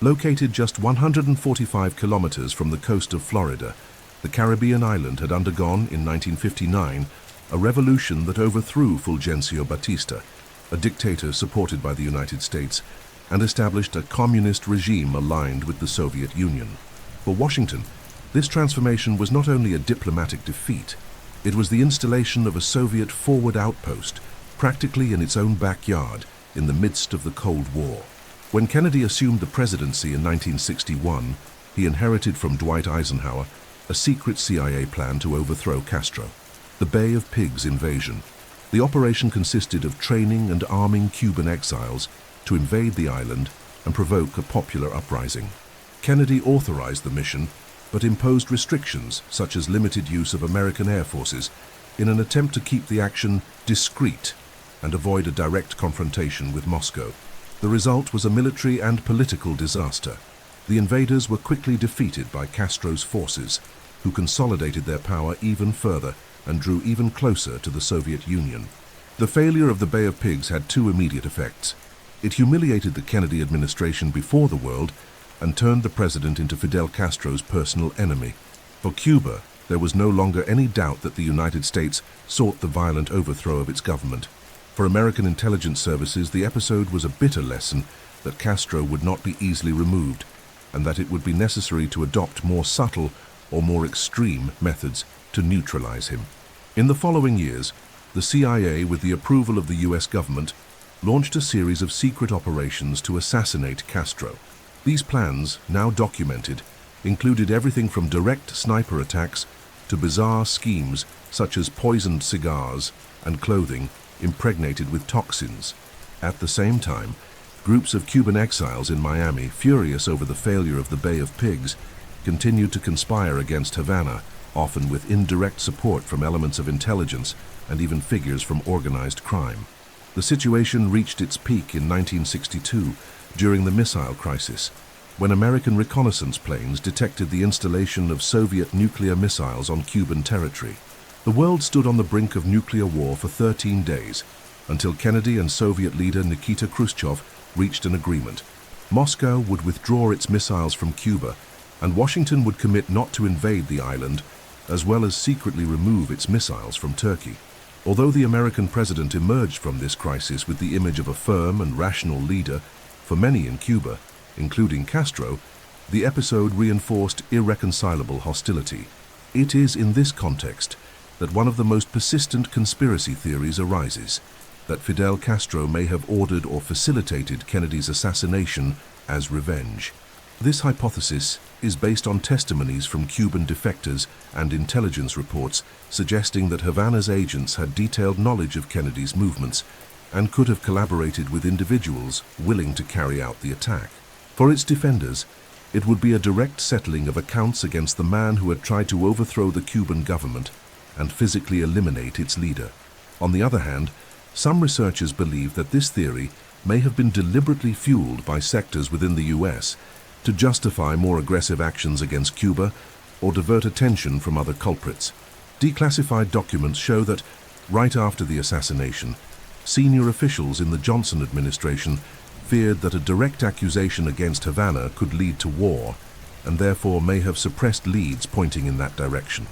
Located just 145 kilometers from the coast of Florida, the Caribbean island had undergone, in 1959, a revolution that overthrew Fulgencio Batista, a dictator supported by the United States, and established a communist regime aligned with the Soviet Union. For Washington, this transformation was not only a diplomatic defeat, it was the installation of a Soviet forward outpost, practically in its own backyard, in the midst of the Cold War. When Kennedy assumed the presidency in 1961, he inherited from Dwight Eisenhower a secret CIA plan to overthrow Castro. The Bay of Pigs invasion. The operation consisted of training and arming Cuban exiles to invade the island and provoke a popular uprising. Kennedy authorized the mission, but imposed restrictions such as limited use of American air forces in an attempt to keep the action discreet and avoid a direct confrontation with Moscow. The result was a military and political disaster. The invaders were quickly defeated by Castro's forces, who consolidated their power even further and drew even closer to the Soviet Union. The failure of the Bay of Pigs had two immediate effects. It humiliated the Kennedy administration before the world and turned the president into Fidel Castro's personal enemy. For Cuba, there was no longer any doubt that the United States sought the violent overthrow of its government. For American intelligence services, the episode was a bitter lesson that Castro would not be easily removed, and that it would be necessary to adopt more subtle or more extreme methods to neutralize him. In the following years, the CIA, with the approval of the US government, launched a series of secret operations to assassinate Castro. These plans, now documented, included everything from direct sniper attacks to bizarre schemes such as poisoned cigars and clothing impregnated with toxins. At the same time, groups of Cuban exiles in Miami, furious over the failure of the Bay of Pigs, continued to conspire against Havana, often with indirect support from elements of intelligence and even figures from organized crime. The situation reached its peak in 1962 during the missile crisis, when American reconnaissance planes detected the installation of Soviet nuclear missiles on Cuban territory. The world stood on the brink of nuclear war for 13 days, until Kennedy and Soviet leader Nikita Khrushchev reached an agreement. Moscow would withdraw its missiles from Cuba, and Washington would commit not to invade the island, as well as secretly remove its missiles from Turkey. Although the American president emerged from this crisis with the image of a firm and rational leader, for many in Cuba, including Castro, the episode reinforced irreconcilable hostility. It is in this context that one of the most persistent conspiracy theories arises, that Fidel Castro may have ordered or facilitated Kennedy's assassination as revenge. This hypothesis is based on testimonies from Cuban defectors and intelligence reports suggesting that Havana's agents had detailed knowledge of Kennedy's movements and could have collaborated with individuals willing to carry out the attack. For its defenders, it would be a direct settling of accounts against the man who had tried to overthrow the Cuban government and physically eliminate its leader. On the other hand, some researchers believe that this theory may have been deliberately fueled by sectors within the US to justify more aggressive actions against Cuba or divert attention from other culprits. Declassified documents show that, right after the assassination, senior officials in the Johnson administration feared that a direct accusation against Havana could lead to war, and therefore may have suppressed leads pointing in that direction.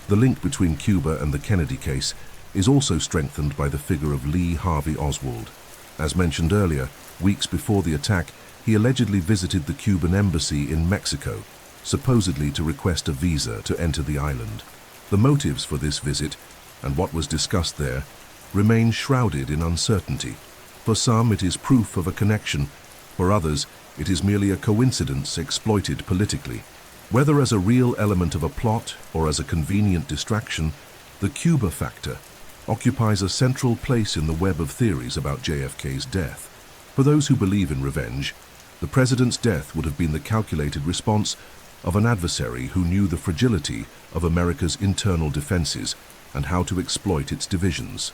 The link between Cuba and the Kennedy case is also strengthened by the figure of Lee Harvey Oswald. As mentioned earlier, weeks before the attack, he allegedly visited the Cuban embassy in Mexico, supposedly to request a visa to enter the island. The motives for this visit, and what was discussed there, remain shrouded in uncertainty. For some, it is proof of a connection. For others, it is merely a coincidence exploited politically. Whether as a real element of a plot or as a convenient distraction, the Cuba factor occupies a central place in the web of theories about JFK's death. For those who believe in revenge, the president's death would have been the calculated response of an adversary who knew the fragility of America's internal defenses and how to exploit its divisions.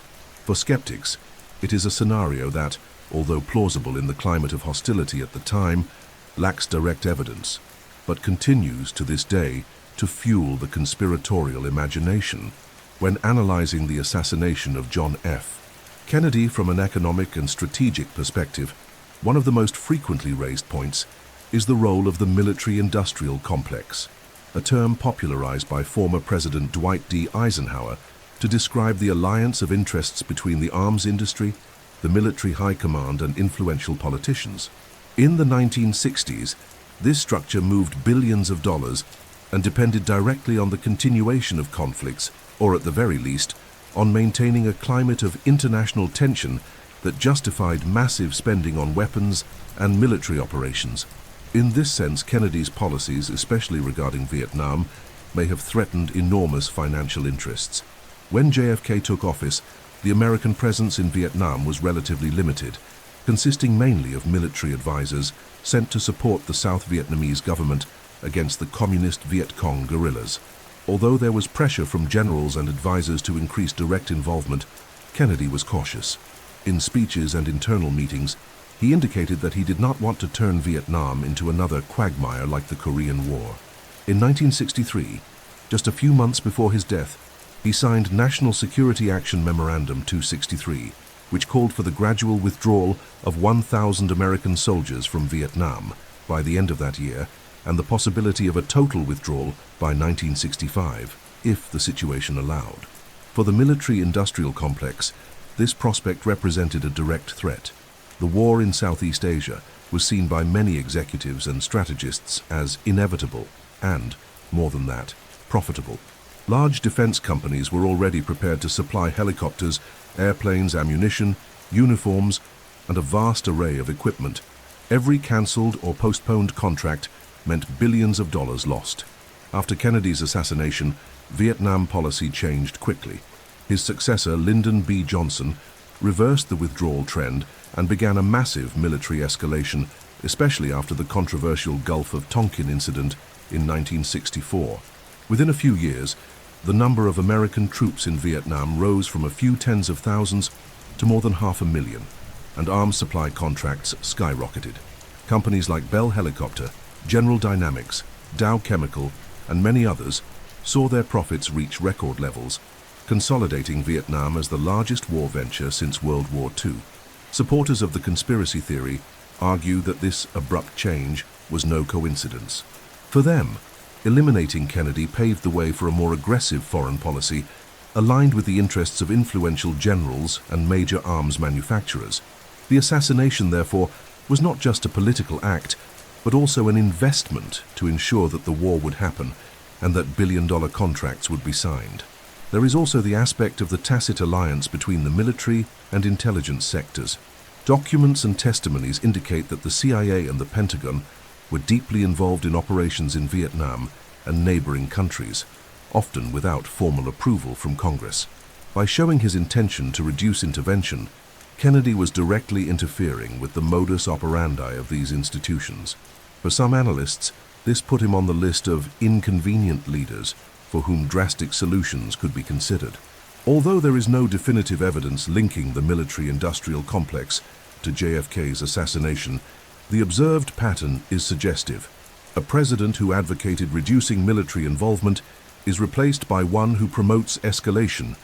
For skeptics, it is a scenario that, although plausible in the climate of hostility at the time, lacks direct evidence, but continues to this day to fuel the conspiratorial imagination. When analyzing the assassination of John F. Kennedy from an economic and strategic perspective, one of the most frequently raised points is the role of the military-industrial complex, a term popularized by former President Dwight D. Eisenhower to describe the alliance of interests between the arms industry, the military high command, and influential politicians. In the 1960s, this structure moved billions of dollars and depended directly on the continuation of conflicts, or at the very least, on maintaining a climate of international tension that justified massive spending on weapons and military operations. In this sense, Kennedy's policies, especially regarding Vietnam, may have threatened enormous financial interests. When JFK took office, the American presence in Vietnam was relatively limited, consisting mainly of military advisors sent to support the South Vietnamese government against the communist Viet Cong guerrillas. Although there was pressure from generals and advisors to increase direct involvement, Kennedy was cautious. In speeches and internal meetings, he indicated that he did not want to turn Vietnam into another quagmire like the Korean War. In 1963, just a few months before his death, he signed National Security Action Memorandum 263, which called for the gradual withdrawal of 1,000 American soldiers from Vietnam by the end of that year, and the possibility of a total withdrawal by 1965, if the situation allowed. For the military-industrial complex, this prospect represented a direct threat. The war in Southeast Asia was seen by many executives and strategists as inevitable and, more than that, profitable. Large defense companies were already prepared to supply helicopters, airplanes, ammunition, uniforms, and a vast array of equipment. Every cancelled or postponed contract meant billions of dollars lost. After Kennedy's assassination, Vietnam policy changed quickly. His successor, Lyndon B. Johnson, reversed the withdrawal trend and began a massive military escalation, especially after the controversial Gulf of Tonkin incident in 1964. Within a few years, the number of American troops in Vietnam rose from a few tens of thousands to more than 500,000, and arms supply contracts skyrocketed. Companies like Bell Helicopter, General Dynamics, Dow Chemical, and many others saw their profits reach record levels, consolidating Vietnam as the largest war venture since World War II. Supporters of the conspiracy theory argue that this abrupt change was no coincidence. For them, eliminating Kennedy paved the way for a more aggressive foreign policy aligned with the interests of influential generals and major arms manufacturers. The assassination, therefore, was not just a political act, but also an investment to ensure that the war would happen and that billion-dollar contracts would be signed. There is also the aspect of the tacit alliance between the military and intelligence sectors. Documents and testimonies indicate that the CIA and the Pentagon were deeply involved in operations in Vietnam and neighboring countries, often without formal approval from Congress. By showing his intention to reduce intervention, Kennedy was directly interfering with the modus operandi of these institutions. For some analysts, this put him on the list of inconvenient leaders for whom drastic solutions could be considered. Although there is no definitive evidence linking the military-industrial complex to JFK's assassination, the observed pattern is suggestive. A president who advocated reducing military involvement is replaced by one who promotes escalation.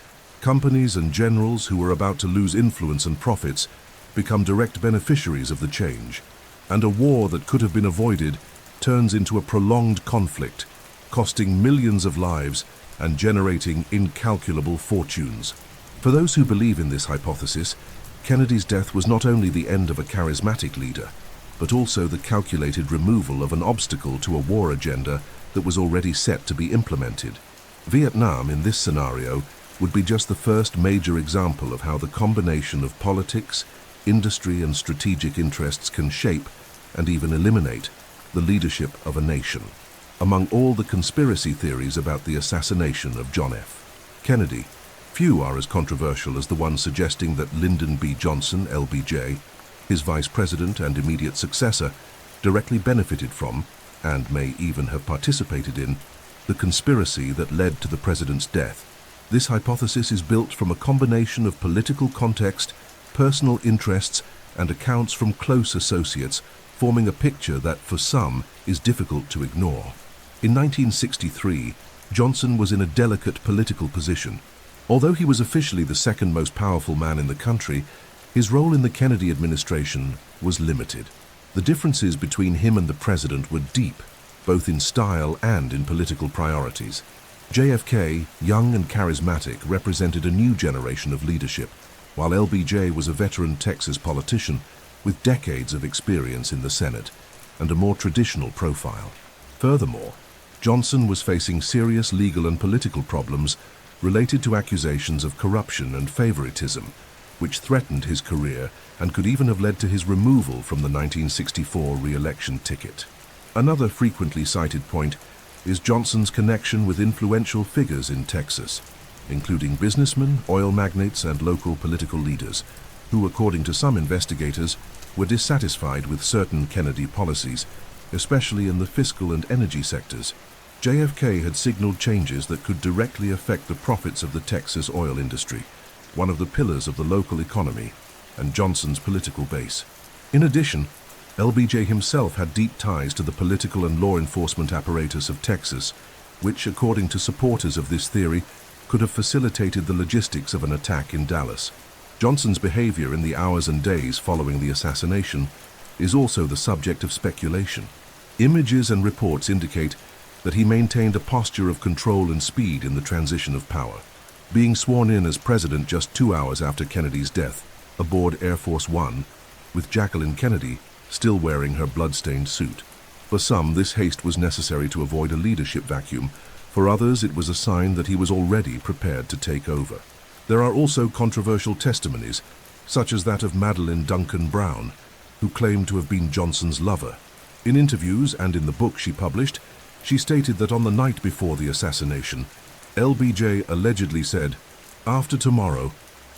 Companies and generals who are about to lose influence and profits become direct beneficiaries of the change, and a war that could have been avoided turns into a prolonged conflict, costing millions of lives and generating incalculable fortunes. For those who believe in this hypothesis, Kennedy's death was not only the end of a charismatic leader, but also the calculated removal of an obstacle to a war agenda that was already set to be implemented. Vietnam, in this scenario, would be just the first major example of how the combination of politics, industry, and strategic interests can shape and even eliminate the leadership of a nation. Among all the conspiracy theories about the assassination of John F. Kennedy, few are as controversial as the one suggesting that Lyndon B. Johnson, LBJ, his vice president and immediate successor, directly benefited from, and may even have participated in, the conspiracy that led to the president's death. This hypothesis is built from a combination of political context, personal interests, and accounts from close associates, forming a picture that, for some, is difficult to ignore. In 1963, Johnson was in a delicate political position. Although he was officially the second most powerful man in the country, his role in the Kennedy administration was limited. The differences between him and the president were deep, both in style and in political priorities. JFK, young and charismatic, represented a new generation of leadership, while LBJ was a veteran Texas politician with decades of experience in the Senate and a more traditional profile. Furthermore, Johnson was facing serious legal and political problems related to accusations of corruption and favoritism, which threatened his career and could even have led to his removal from the 1964 re-election ticket. Another frequently cited point is Johnson's connection with influential figures in Texas, including businessmen, oil magnates, and local political leaders, who, according to some investigators, were dissatisfied with certain Kennedy policies, especially in the fiscal and energy sectors. JFK had signaled changes that could directly affect the profits of the Texas oil industry, one of the pillars of the local economy and Johnson's political base. In addition, LBJ himself had deep ties to the political and law enforcement apparatus of Texas, which, according to supporters of this theory, could have facilitated the logistics of an attack in Dallas. Johnson's behavior in the hours and days following the assassination is also the subject of speculation. Images and reports indicate that he maintained a posture of control and speed in the transition of power, being sworn in as president just 2 hours after Kennedy's death, aboard Air Force One, with Jacqueline Kennedy still wearing her blood-stained suit. For some, this haste was necessary to avoid a leadership vacuum. For others, it was a sign that he was already prepared to take over. There are also controversial testimonies, such as that of Madeline Duncan Brown, who claimed to have been Johnson's lover. In interviews and in the book she published, she stated that on the night before the assassination, LBJ allegedly said, "After tomorrow,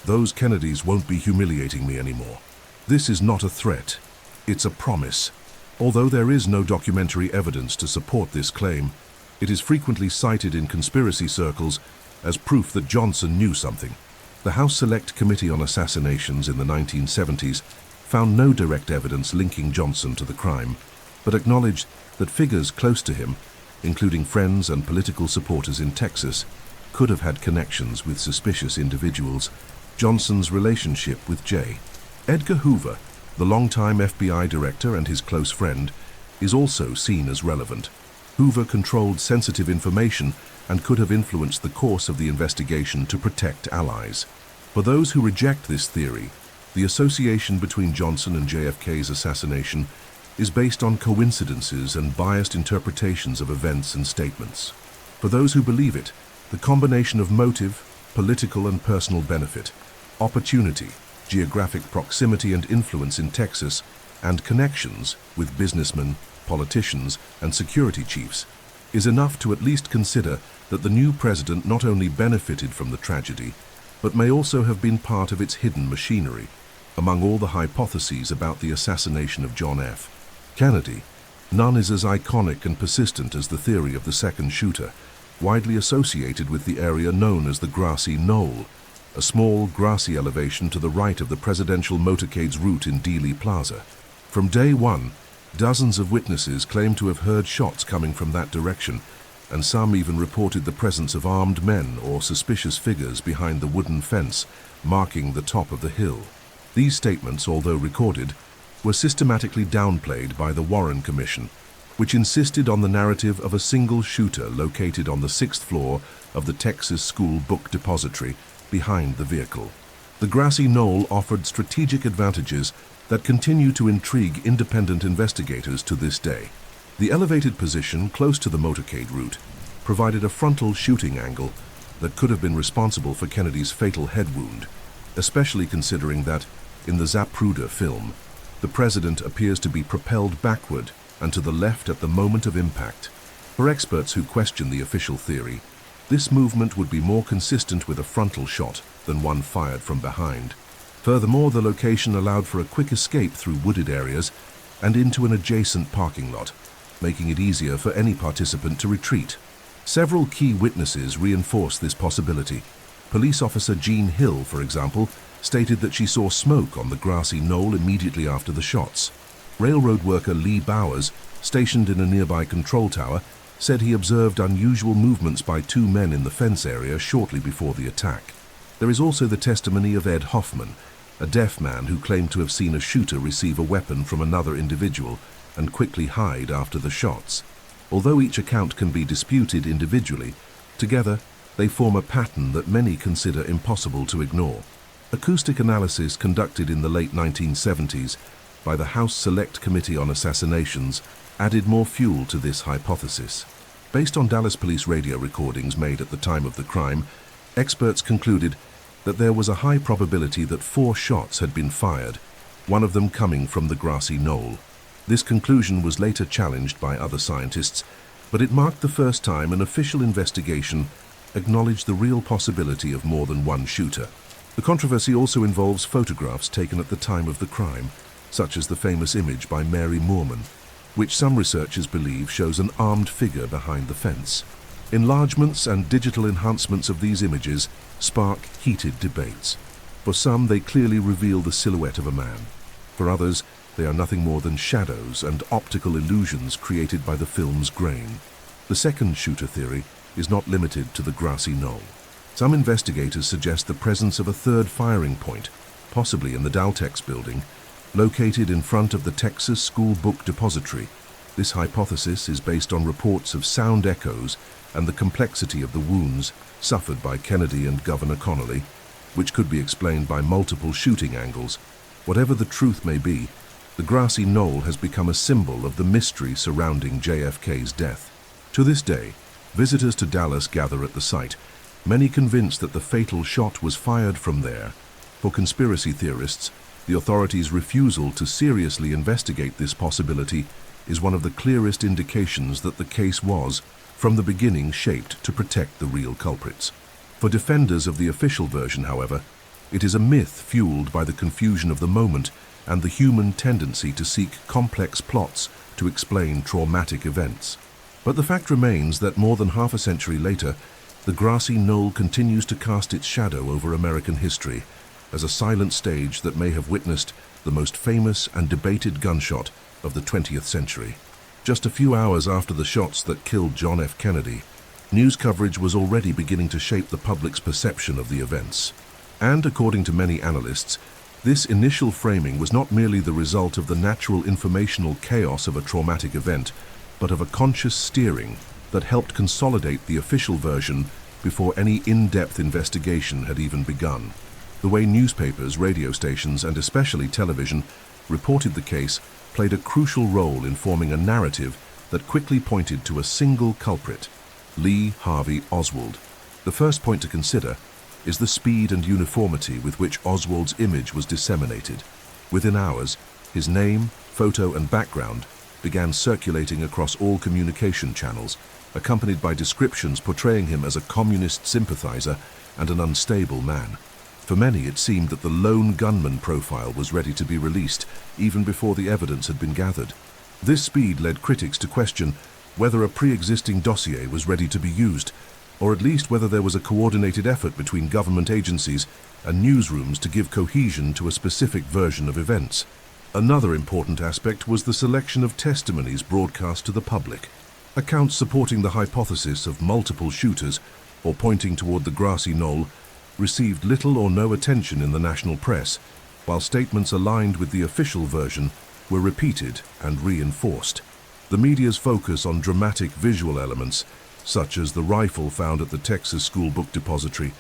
those Kennedys won't be humiliating me anymore. This is not a threat, it's a promise." Although there is no documentary evidence to support this claim, it is frequently cited in conspiracy circles as proof that Johnson knew something. The House Select Committee on Assassinations in the 1970s found no direct evidence linking Johnson to the crime, but acknowledged that figures close to him, including friends and political supporters in Texas, could have had connections with suspicious individuals. Johnson's relationship with J. Edgar Hoover, the longtime FBI director and his close friend, is also seen as relevant. Hoover controlled sensitive information and could have influenced the course of the investigation to protect allies. For those who reject this theory, the association between Johnson and JFK's assassination is based on coincidences and biased interpretations of events and statements. For those who believe it, the combination of motive, political and personal benefit, opportunity, geographic proximity and influence in Texas, and connections with businessmen, politicians, and security chiefs is enough to at least consider that the new president not only benefited from the tragedy, but may also have been part of its hidden machinery. Among all the hypotheses about the assassination of John F. Kennedy, none is as iconic and persistent as the theory of the second shooter, widely associated with the area known as the grassy knoll. a small, grassy elevation to the right of the presidential motorcade's route in Dealey Plaza. From day one, dozens of witnesses claimed to have heard shots coming from that direction, and some even reported the presence of armed men or suspicious figures behind the wooden fence marking the top of the hill. These statements, although recorded, were systematically downplayed by the Warren Commission, which insisted on the narrative of a single shooter located on the 6th floor of the Texas School Book Depository behind the vehicle. The grassy knoll offered strategic advantages that continue to intrigue independent investigators to this day. The elevated position close to the motorcade route provided a frontal shooting angle that could have been responsible for Kennedy's fatal head wound, especially considering that, in the Zapruder film, the president appears to be propelled backward and to the left at the moment of impact. For experts who question the official theory, this movement would be more consistent with a frontal shot than one fired from behind. Furthermore, the location allowed for a quick escape through wooded areas and into an adjacent parking lot, making it easier for any participant to retreat. Several key witnesses reinforced this possibility. Police officer Jean Hill, for example, stated that she saw smoke on the grassy knoll immediately after the shots. Railroad worker Lee Bowers, stationed in a nearby control tower, said he observed unusual movements by two men in the fence area shortly before the attack. There is also the testimony of Ed Hoffman, a deaf man who claimed to have seen a shooter receive a weapon from another individual and quickly hide after the shots. Although each account can be disputed individually, together they form a pattern that many consider impossible to ignore. Acoustic analysis conducted in the late 1970s by the House Select Committee on Assassinations added more fuel to this hypothesis. Based on Dallas Police radio recordings made at the time of the crime, experts concluded that there was a high probability that 4 shots had been fired, one of them coming from the grassy knoll. This conclusion was later challenged by other scientists, but it marked the first time an official investigation acknowledged the real possibility of more than one shooter. The controversy also involves photographs taken at the time of the crime, such as the famous image by Mary Moorman, which some researchers believe shows an armed figure behind the fence. Enlargements and digital enhancements of these images spark heated debates. For some, they clearly reveal the silhouette of a man. For others, they are nothing more than shadows and optical illusions created by the film's grain. The second shooter theory is not limited to the grassy knoll. Some investigators suggest the presence of a third firing point, possibly in the Daltex building, located in front of the Texas School Book Depository. This hypothesis is based on reports of sound echoes and the complexity of the wounds suffered by Kennedy and Governor Connally, which could be explained by multiple shooting angles. Whatever the truth may be, the grassy knoll has become a symbol of the mystery surrounding JFK's death. To this day, visitors to Dallas gather at the site, many convinced that the fatal shot was fired from there. For conspiracy theorists, the authorities' refusal to seriously investigate this possibility is one of the clearest indications that the case was, from the beginning, shaped to protect the real culprits. For defenders of the official version, however, it is a myth fueled by the confusion of the moment and the human tendency to seek complex plots to explain traumatic events. But the fact remains that more than half a century later, the grassy knoll continues to cast its shadow over American history as a silent stage that may have witnessed the most famous and debated gunshot of the 20th century. Just a few hours after the shots that killed John F. Kennedy, news coverage was already beginning to shape the public's perception of the events. And according to many analysts, this initial framing was not merely the result of the natural informational chaos of a traumatic event, but of a conscious steering that helped consolidate the official version before any in-depth investigation had even begun. The way newspapers, radio stations, and especially television reported the case played a crucial role in forming a narrative that quickly pointed to a single culprit, Lee Harvey Oswald. The first point to consider is the speed and uniformity with which Oswald's image was disseminated. Within hours, his name, photo, and background began circulating across all communication channels, accompanied by descriptions portraying him as a communist sympathizer and an unstable man. For many, it seemed that the lone gunman profile was ready to be released even before the evidence had been gathered. This speed led critics to question whether a pre-existing dossier was ready to be used, or at least whether there was a coordinated effort between government agencies and newsrooms to give cohesion to a specific version of events. Another important aspect was the selection of testimonies broadcast to the public. Accounts supporting the hypothesis of multiple shooters or pointing toward the grassy knoll received little or no attention in the national press, while statements aligned with the official version were repeated and reinforced. The media's focus on dramatic visual elements, such as the rifle found at the Texas School Book Depository,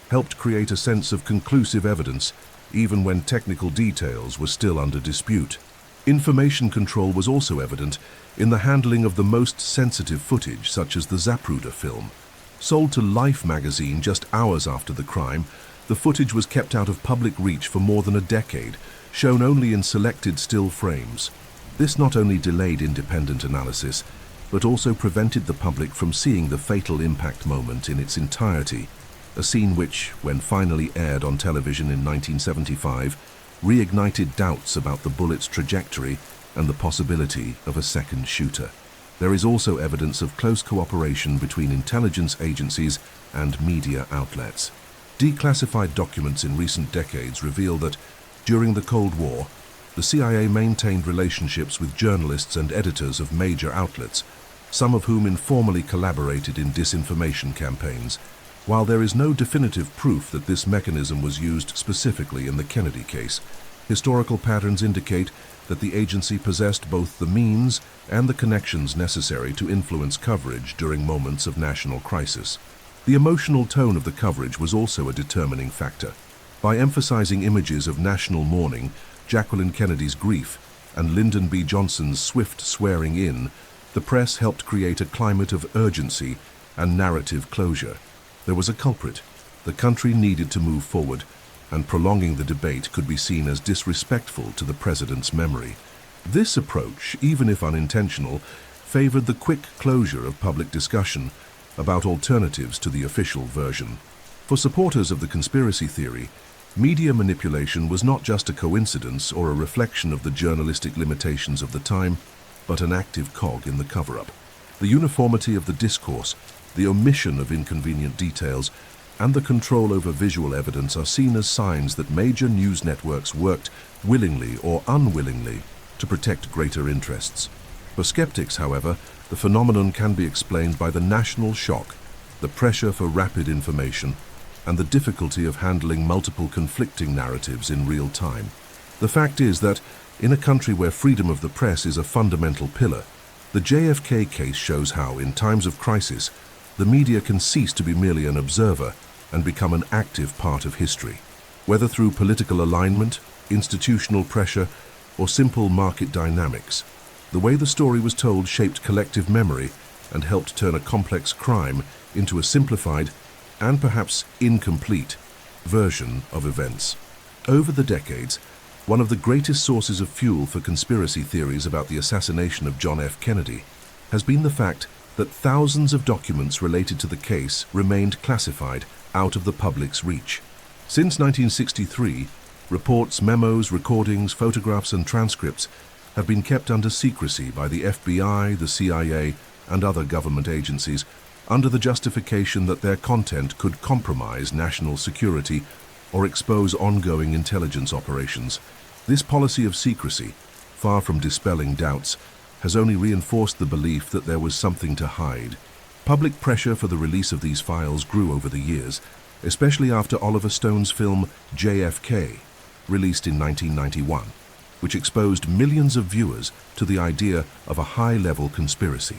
helped create a sense of conclusive evidence, even when technical details were still under dispute. Information control was also evident in the handling of the most sensitive footage, such as the Zapruder film. Sold to Life magazine just hours after the crime, the footage was kept out of public reach for more than a decade, shown only in selected still frames. This not only delayed independent analysis, but also prevented the public from seeing the fatal impact moment in its entirety, a scene which, when finally aired on television in 1975, reignited doubts about the bullet's trajectory and the possibility of a second shooter. There is also evidence of close cooperation between intelligence agencies and media outlets. Declassified documents in recent decades reveal that, during the Cold War, the CIA maintained relationships with journalists and editors of major outlets, some of whom informally collaborated in disinformation campaigns. While there is no definitive proof that this mechanism was used specifically in the Kennedy case, historical patterns indicate that the agency possessed both the means and the connections necessary to influence coverage during moments of national crisis. The emotional tone of the coverage was also a determining factor. By emphasizing images of national mourning, Jacqueline Kennedy's grief, and Lyndon B. Johnson's swift swearing in, the press helped create a climate of urgency and narrative closure. There was a culprit. The country needed to move forward, and prolonging the debate could be seen as disrespectful to the president's memory. This approach, even if unintentional, favored the quick closure of public discussion about alternatives to the official version. For supporters of the conspiracy theory, media manipulation was not just a coincidence or a reflection of the journalistic limitations of the time, but an active cog in the cover-up. The uniformity of the discourse, the omission of inconvenient details, and the control over visual evidence are seen as signs that major news networks worked willingly or unwillingly to protect greater interests. For skeptics, however, the phenomenon can be explained by the national shock, the pressure for rapid information, and the difficulty of handling multiple conflicting narratives in real time. The fact is that, in a country where freedom of the press is a fundamental pillar, the JFK case shows how, in times of crisis, the media can cease to be merely an observer and become an active part of history. Whether through political alignment, institutional pressure, or simple market dynamics, the way the story was told shaped collective memory and helped turn a complex crime into a simplified and perhaps incomplete version of events. Over the decades, one of the greatest sources of fuel for conspiracy theories about the assassination of John F. Kennedy has been the fact that thousands of documents related to the case remained classified out of the public's reach. Since 1963, reports, memos, recordings, photographs, and transcripts have been kept under secrecy by the FBI, the CIA, and other government agencies under the justification that their content could compromise national security or expose ongoing intelligence operations. This policy of secrecy, far from dispelling doubts, has only reinforced the belief that there was something to hide. Public pressure for the release of these files grew over the years, especially after Oliver Stone's film JFK, released in 1991, which exposed millions of viewers to the idea of a high-level conspiracy.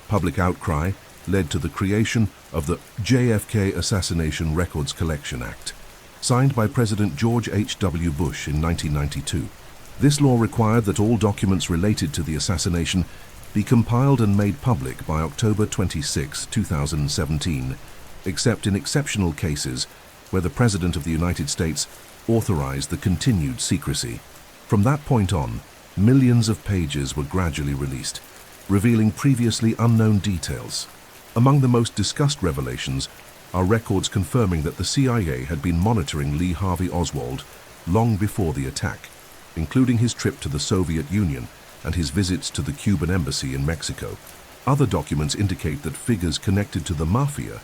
Public outcry led to the creation of the JFK Assassination Records Collection Act, signed by President George H.W. Bush in 1992. This law required that all documents related to the assassination be compiled and made public by October 26, 2017, except in exceptional cases where the President of the United States authorized the continued secrecy. From that point on, millions of pages were gradually released, revealing previously unknown details. Among the most discussed revelations are records confirming that the CIA had been monitoring Lee Harvey Oswald long before the attack, including his trip to the Soviet Union and his visits to the Cuban embassy in Mexico. Other documents indicate that figures connected to the mafia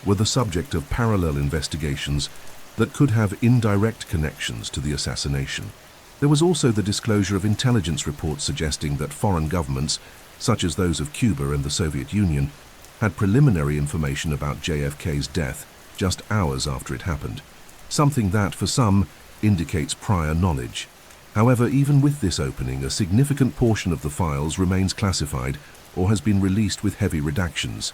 were the subject of parallel investigations that could have indirect connections to the assassination. There was also the disclosure of intelligence reports suggesting that foreign governments, such as those of Cuba and the Soviet Union, had preliminary information about JFK's death just hours after it happened, something that, for some, indicates prior knowledge. However, even with this opening, a significant portion of the files remains classified or has been released with heavy redactions,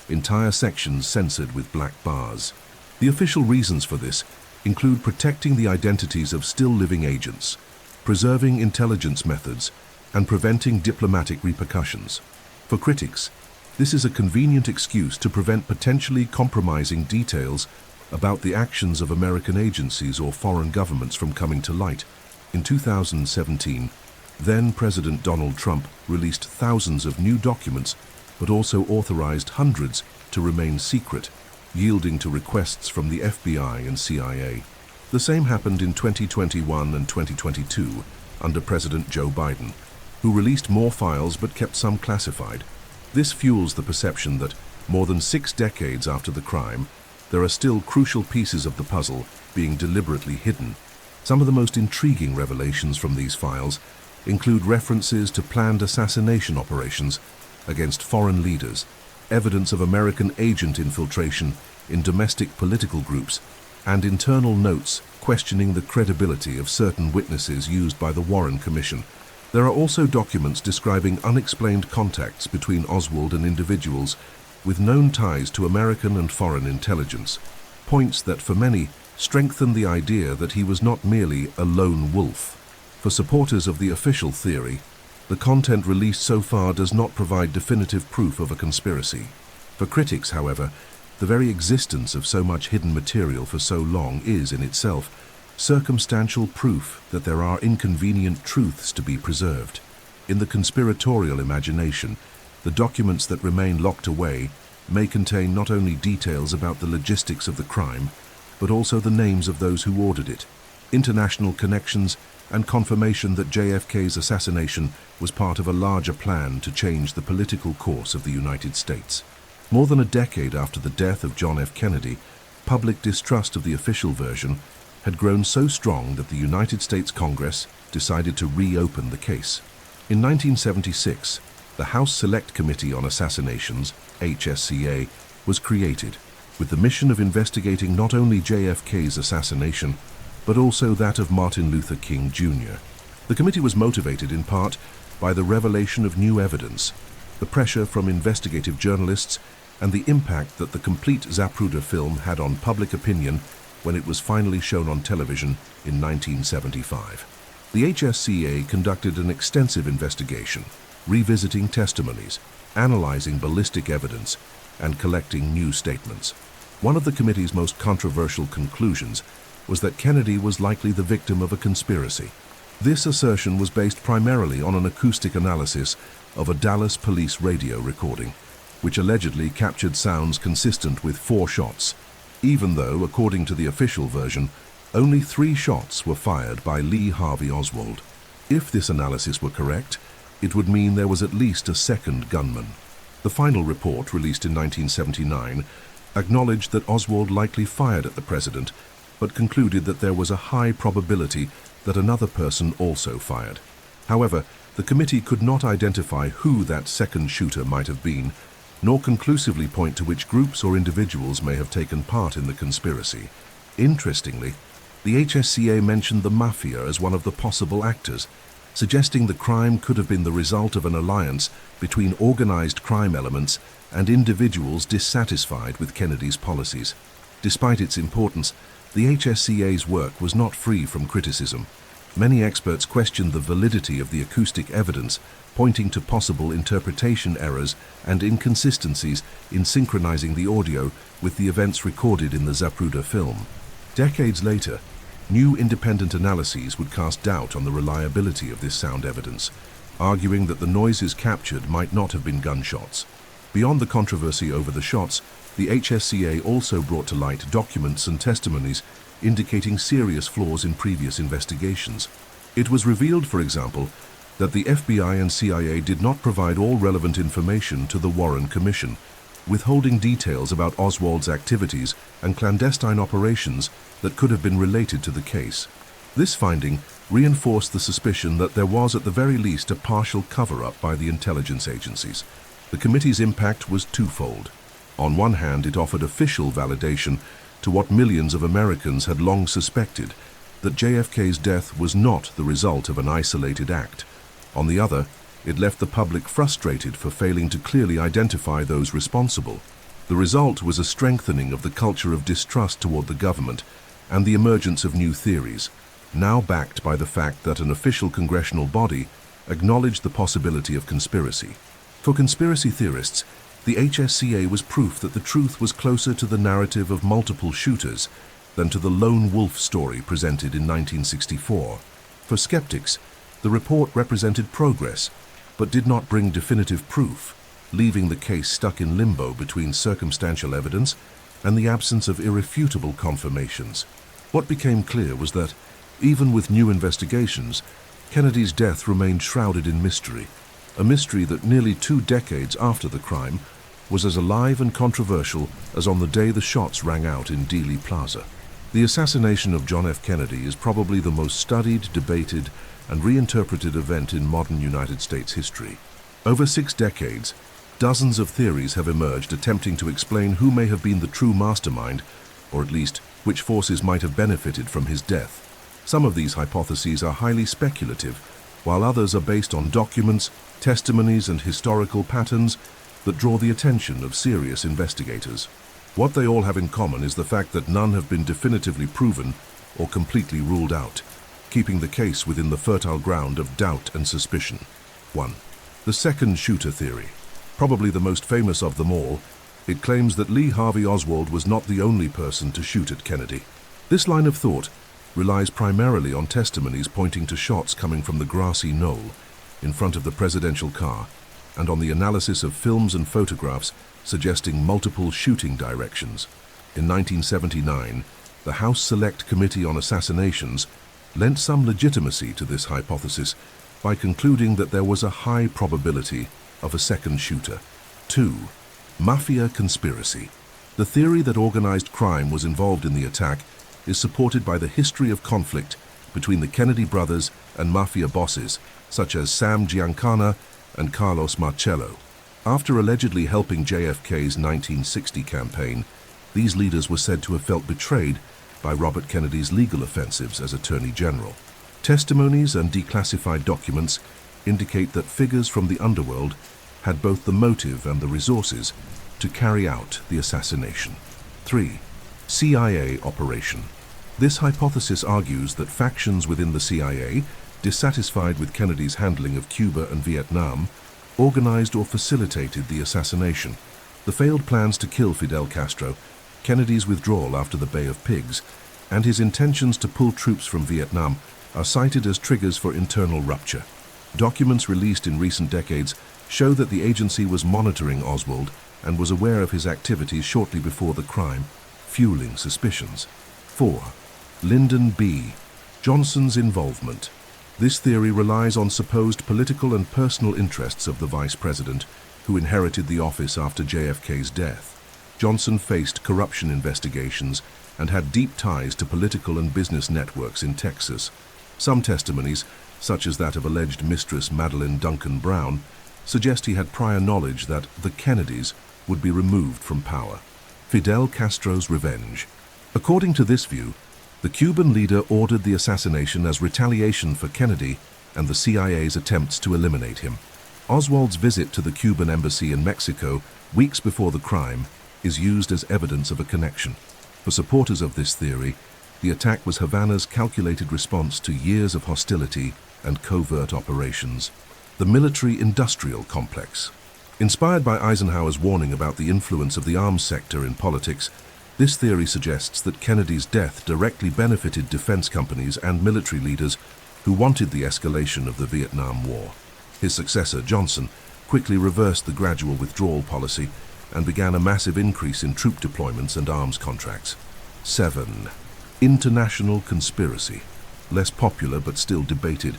entire sections censored with black bars. The official reasons for this include protecting the identities of still living agents, preserving intelligence methods, and preventing diplomatic repercussions. For critics, this is a convenient excuse to prevent potentially compromising details about the actions of American agencies or foreign governments from coming to light. In 2017, then President Donald Trump released thousands of new documents, but also authorized hundreds to remain secret, yielding to requests from the FBI and CIA. The same happened in 2021 and 2022 under President Joe Biden, who released more files but kept some classified. This fuels the perception that, more than 6 decades after the crime, there are still crucial pieces of the puzzle being deliberately hidden. Some of the most intriguing revelations from these files include references to planned assassination operations against foreign leaders, evidence of American agent infiltration in domestic political groups, and internal notes questioning the credibility of certain witnesses used by the Warren Commission. There are also documents describing unexplained contacts between Oswald and individuals with known ties to American and foreign intelligence, points that for many strengthen the idea that he was not merely a lone wolf. For supporters of the official theory, the content released so far does not provide definitive proof of a conspiracy. For critics, however, the very existence of so much hidden material for so long is, in itself, circumstantial proof that there are inconvenient truths to be preserved. In the conspiratorial imagination, the documents that remain locked away may contain not only details about the logistics of the crime, but also the names of those who ordered it, international connections, and confirmation that JFK's assassination was part of a larger plan to change the political course of the United States. More than a decade after the death of John F. Kennedy, public distrust of the official version had grown so strong that the United States Congress decided to reopen the case. In 1976, the House Select Committee on Assassinations, HSCA, was created, with the mission of investigating not only JFK's assassination, but also that of Martin Luther King Jr. The committee was motivated in part by the revelation of new evidence, the pressure from investigative journalists, and the impact that the complete Zapruder film had on public opinion when it was finally shown on television in 1975. The HSCA conducted an extensive investigation, revisiting testimonies, analyzing ballistic evidence, and collecting new statements. One of the committee's most controversial conclusions was that Kennedy was likely the victim of a conspiracy. This assertion was based primarily on an acoustic analysis of a Dallas police radio recording, which allegedly captured sounds consistent with 4 shots, even though, according to the official version, only 3 shots were fired by Lee Harvey Oswald. If this analysis were correct, it would mean there was at least a second gunman. The final report, released in 1979, acknowledged that Oswald likely fired at the president, but concluded that there was a high probability that another person also fired. However, the committee could not identify who that second shooter might have been, nor conclusively point to which groups or individuals may have taken part in the conspiracy. Interestingly, the HSCA mentioned the mafia as one of the possible actors, suggesting the crime could have been the result of an alliance between organized crime elements and individuals dissatisfied with Kennedy's policies. Despite its importance, the HSCA's work was not free from criticism. Many experts questioned the validity of the acoustic evidence, pointing to possible interpretation errors and inconsistencies in synchronizing the audio with the events recorded in the Zapruder film. Decades later, new independent analyses would cast doubt on the reliability of this sound evidence, arguing that the noises captured might not have been gunshots. Beyond the controversy over the shots, the HSCA also brought to light documents and testimonies indicating serious flaws in previous investigations. It was revealed, for example, that the FBI and CIA did not provide all relevant information to the Warren Commission, withholding details about Oswald's activities and clandestine operations that could have been related to the case. This finding reinforced the suspicion that there was at the very least a partial cover-up by the intelligence agencies. The committee's impact was twofold. On one hand, it offered official validation to what millions of Americans had long suspected, that JFK's death was not the result of an isolated act. On the other, it left the public frustrated for failing to clearly identify those responsible. The result was a strengthening of the culture of distrust toward the government and the emergence of new theories, now backed by the fact that an official congressional body acknowledged the possibility of conspiracy. For conspiracy theorists, the HSCA was proof that the truth was closer to the narrative of multiple shooters than to the lone wolf story presented in 1964. For skeptics, the report represented progress, but did not bring definitive proof, leaving the case stuck in limbo between circumstantial evidence and the absence of irrefutable confirmations. What became clear was that, even with new investigations, Kennedy's death remained shrouded in mystery, a mystery that nearly 2 decades after the crime was as alive and controversial as on the day the shots rang out in Dealey Plaza. The assassination of John F. Kennedy is probably the most studied, debated, and reinterpreted event in modern United States history. Over 6 decades, dozens of theories have emerged attempting to explain who may have been the true mastermind, or at least which forces might have benefited from his death. Some of these hypotheses are highly speculative, while others are based on documents, testimonies, and historical patterns that draw the attention of serious investigators. What they all have in common is the fact that none have been definitively proven or completely ruled out, keeping the case within the fertile ground of doubt and suspicion. 1. The second shooter theory. Probably the most famous of them all, it claims that Lee Harvey Oswald was not the only person to shoot at Kennedy. This line of thought relies primarily on testimonies pointing to shots coming from the grassy knoll in front of the presidential car, and on the analysis of films and photographs suggesting multiple shooting directions. In 1979, the House Select Committee on Assassinations lent some legitimacy to this hypothesis by concluding that there was a high probability of a second shooter. 2. Mafia conspiracy. The theory that organized crime was involved in the attack is supported by the history of conflict between the Kennedy brothers and mafia bosses, such as Sam Giancana and Carlos Marcello. After allegedly helping JFK's 1960 campaign, these leaders were said to have felt betrayed by Robert Kennedy's legal offensives as Attorney General. Testimonies and declassified documents indicate that figures from the underworld had both the motive and the resources to carry out the assassination. 3. CIA operation. This hypothesis argues that factions within the CIA, dissatisfied with Kennedy's handling of Cuba and Vietnam, organized or facilitated the assassination. The failed plans to kill Fidel Castro, Kennedy's withdrawal after the Bay of Pigs, and his intentions to pull troops from Vietnam are cited as triggers for internal rupture. Documents released in recent decades show that the agency was monitoring Oswald and was aware of his activities shortly before the crime, fueling suspicions. 4. Lyndon B. Johnson's involvement. This theory relies on supposed political and personal interests of the vice president, who inherited the office after JFK's death. Johnson faced corruption investigations and had deep ties to political and business networks in Texas. Some testimonies, such as that of alleged mistress Madeleine Duncan Brown, suggest he had prior knowledge that the Kennedys would be removed from power. Fidel Castro's revenge. According to this view, the Cuban leader ordered the assassination as retaliation for Kennedy and the CIA's attempts to eliminate him. Oswald's visit to the Cuban embassy in Mexico weeks before the crime is used as evidence of a connection. For supporters of this theory, the attack was Havana's calculated response to years of hostility and covert operations. The military-industrial complex. Inspired by Eisenhower's warning about the influence of the arms sector in politics, this theory suggests that Kennedy's death directly benefited defense companies and military leaders who wanted the escalation of the Vietnam War. His successor, Johnson, quickly reversed the gradual withdrawal policy and began a massive increase in troop deployments and arms contracts. 7. International conspiracy. Less popular but still debated,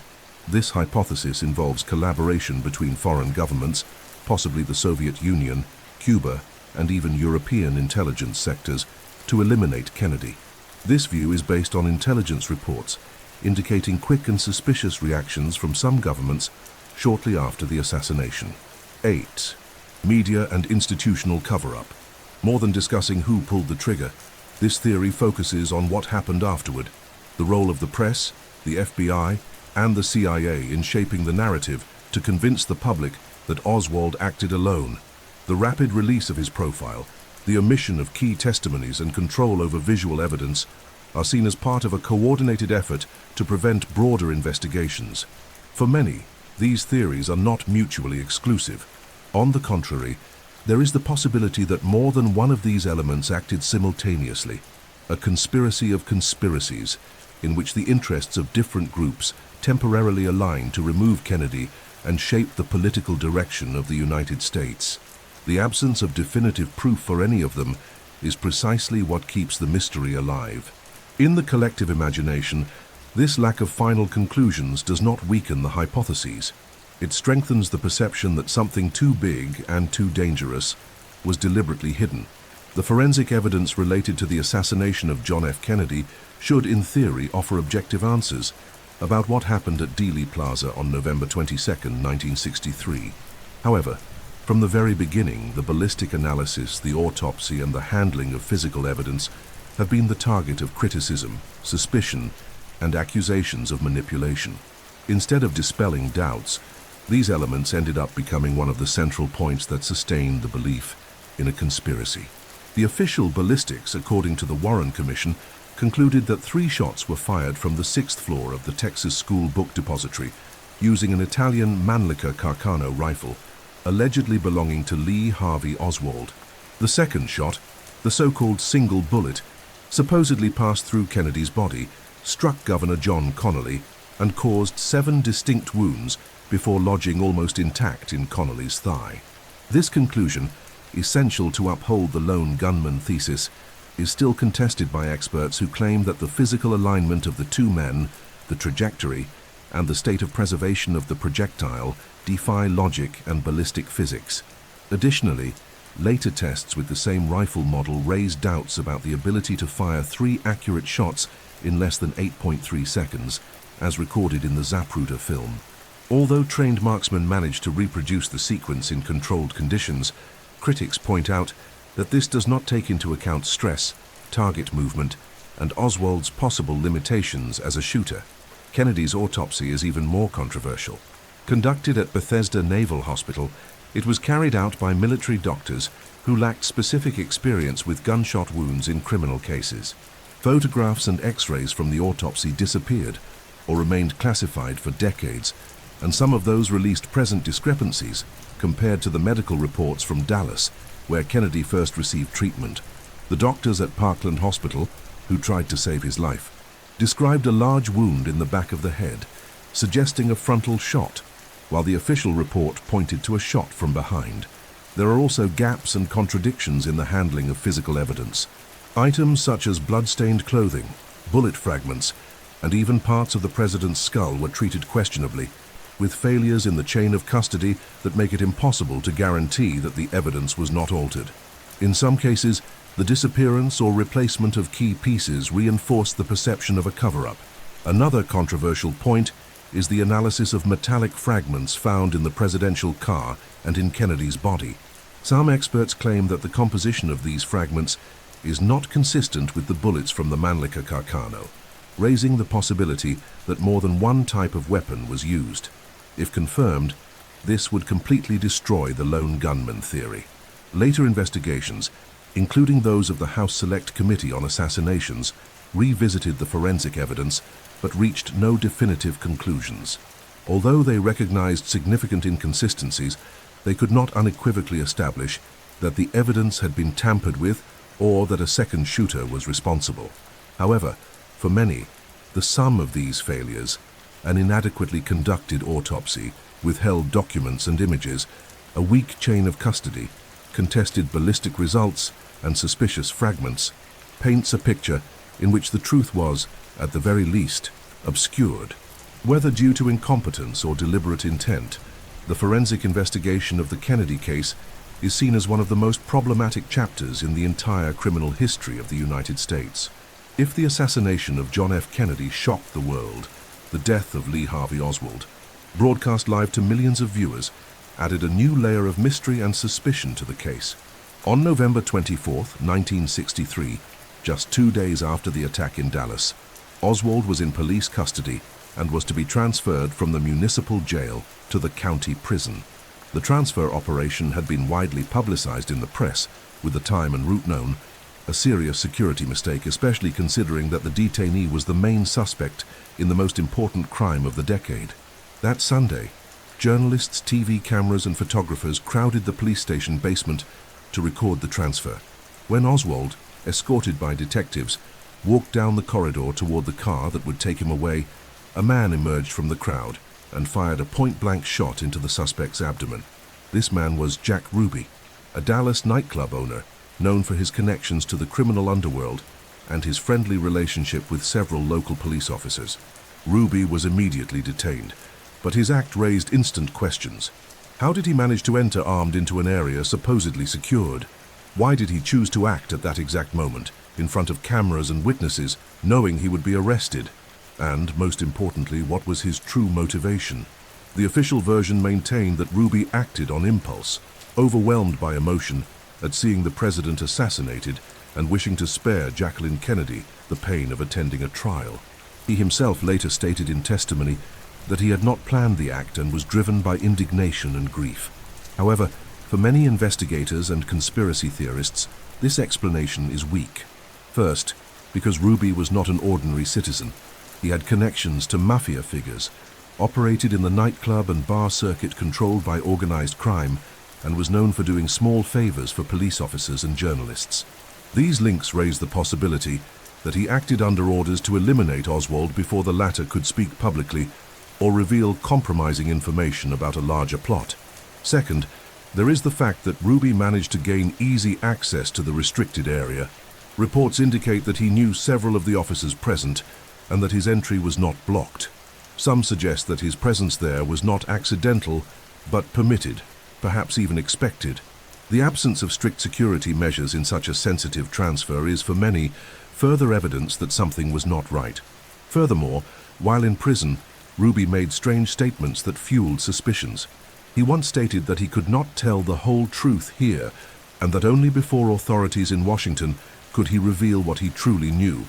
this hypothesis involves collaboration between foreign governments, possibly the Soviet Union, Cuba, and even European intelligence sectors to eliminate Kennedy. This view is based on intelligence reports indicating quick and suspicious reactions from some governments shortly after the assassination. 8. Media and institutional cover-up. More than discussing who pulled the trigger, this theory focuses on what happened afterward, the role of the press, the FBI, and the CIA in shaping the narrative to convince the public that Oswald acted alone. The rapid release of his profile, the omission of key testimonies and control over visual evidence are seen as part of a coordinated effort to prevent broader investigations. For many, these theories are not mutually exclusive. On the contrary, there is the possibility that more than one of these elements acted simultaneously, a conspiracy of conspiracies, in which the interests of different groups temporarily align to remove Kennedy and shape the political direction of the United States. The absence of definitive proof for any of them is precisely what keeps the mystery alive. In the collective imagination, this lack of final conclusions does not weaken the hypotheses. It strengthens the perception that something too big and too dangerous was deliberately hidden. The forensic evidence related to the assassination of John F. Kennedy should, in theory, offer objective answers about what happened at Dealey Plaza on November 22, 1963. However, from the very beginning, the ballistic analysis, the autopsy, and the handling of physical evidence have been the target of criticism, suspicion, and accusations of manipulation. Instead of dispelling doubts, these elements ended up becoming one of the central points that sustained the belief in a conspiracy. The official ballistics, according to the Warren Commission, concluded that 3 shots were fired from the 6th floor of the Texas School Book Depository using an Italian Mannlicher Carcano rifle, allegedly belonging to Lee Harvey Oswald. The second shot, the so-called single bullet, supposedly passed through Kennedy's body, struck Governor John Connally, and caused 7 distinct wounds before lodging almost intact in Connally's thigh. This conclusion, essential to uphold the lone gunman thesis, is still contested by experts who claim that the physical alignment of the 2 men, the trajectory, and the state of preservation of the projectile defy logic and ballistic physics. Additionally, later tests with the same rifle model raise doubts about the ability to fire 3 accurate shots in less than 8.3 seconds, as recorded in the Zapruder film. Although trained marksmen managed to reproduce the sequence in controlled conditions, critics point out that this does not take into account stress, target movement, and Oswald's possible limitations as a shooter. Kennedy's autopsy is even more controversial. Conducted at Bethesda Naval Hospital, it was carried out by military doctors who lacked specific experience with gunshot wounds in criminal cases. Photographs and X-rays from the autopsy disappeared or remained classified for decades, and some of those released present discrepancies compared to the medical reports from Dallas, where Kennedy first received treatment. The doctors at Parkland Hospital, who tried to save his life, described a large wound in the back of the head, suggesting a frontal shot, while the official report pointed to a shot from behind. There are also gaps and contradictions in the handling of physical evidence. Items such as blood-stained clothing, bullet fragments, and even parts of the president's skull were treated questionably, with failures in the chain of custody that make it impossible to guarantee that the evidence was not altered. In some cases, the disappearance or replacement of key pieces reinforced the perception of a cover-up. Another controversial point is the analysis of metallic fragments found in the presidential car and in Kennedy's body. Some experts claim that the composition of these fragments is not consistent with the bullets from the Mannlicher Carcano, raising the possibility that more than one type of weapon was used. If confirmed, this would completely destroy the lone gunman theory. Later investigations, including those of the House Select Committee on Assassinations, revisited the forensic evidence but reached no definitive conclusions. Although they recognized significant inconsistencies, they could not unequivocally establish that the evidence had been tampered with or that a second shooter was responsible. However, for many, the sum of these failures, an inadequately conducted autopsy, withheld documents and images, a weak chain of custody, contested ballistic results, and suspicious fragments, paints a picture in which the truth was, at the very least, obscured. Whether due to incompetence or deliberate intent, the forensic investigation of the Kennedy case is seen as one of the most problematic chapters in the entire criminal history of the United States. If the assassination of John F. Kennedy shocked the world, the death of Lee Harvey Oswald, broadcast live to millions of viewers, added a new layer of mystery and suspicion to the case. On November 24, 1963, just 2 days after the attack in Dallas, Oswald was in police custody and was to be transferred from the municipal jail to the county prison. The transfer operation had been widely publicized in the press, with the time and route known, a serious security mistake, especially considering that the detainee was the main suspect in the most important crime of the decade. That Sunday, journalists, TV cameras and photographers crowded the police station basement to record the transfer. When Oswald, escorted by detectives, walked down the corridor toward the car that would take him away, a man emerged from the crowd and fired a point-blank shot into the suspect's abdomen. This man was Jack Ruby, a Dallas nightclub owner known for his connections to the criminal underworld and his friendly relationship with several local police officers. Ruby was immediately detained, but his act raised instant questions. How did he manage to enter armed into an area supposedly secured? Why did he choose to act at that exact moment, in front of cameras and witnesses, knowing he would be arrested? And, most importantly, what was his true motivation? The official version maintained that Ruby acted on impulse, overwhelmed by emotion at seeing the president assassinated and wishing to spare Jacqueline Kennedy the pain of attending a trial. He himself later stated in testimony that he had not planned the act and was driven by indignation and grief. However, for many investigators and conspiracy theorists, this explanation is weak. First, because Ruby was not an ordinary citizen. He had connections to mafia figures, operated in the nightclub and bar circuit controlled by organized crime, and was known for doing small favors for police officers and journalists. These links raise the possibility that he acted under orders to eliminate Oswald before the latter could speak publicly or reveal compromising information about a larger plot. Second, there is the fact that Ruby managed to gain easy access to the restricted area. Reports indicate that he knew several of the officers present and that his entry was not blocked. Some suggest that his presence there was not accidental, but permitted, perhaps even expected. The absence of strict security measures in such a sensitive transfer is, for many, further evidence that something was not right. Furthermore, while in prison, Ruby made strange statements that fueled suspicions. He once stated that he could not tell the whole truth here, and that only before authorities in Washington could he reveal what he truly knew.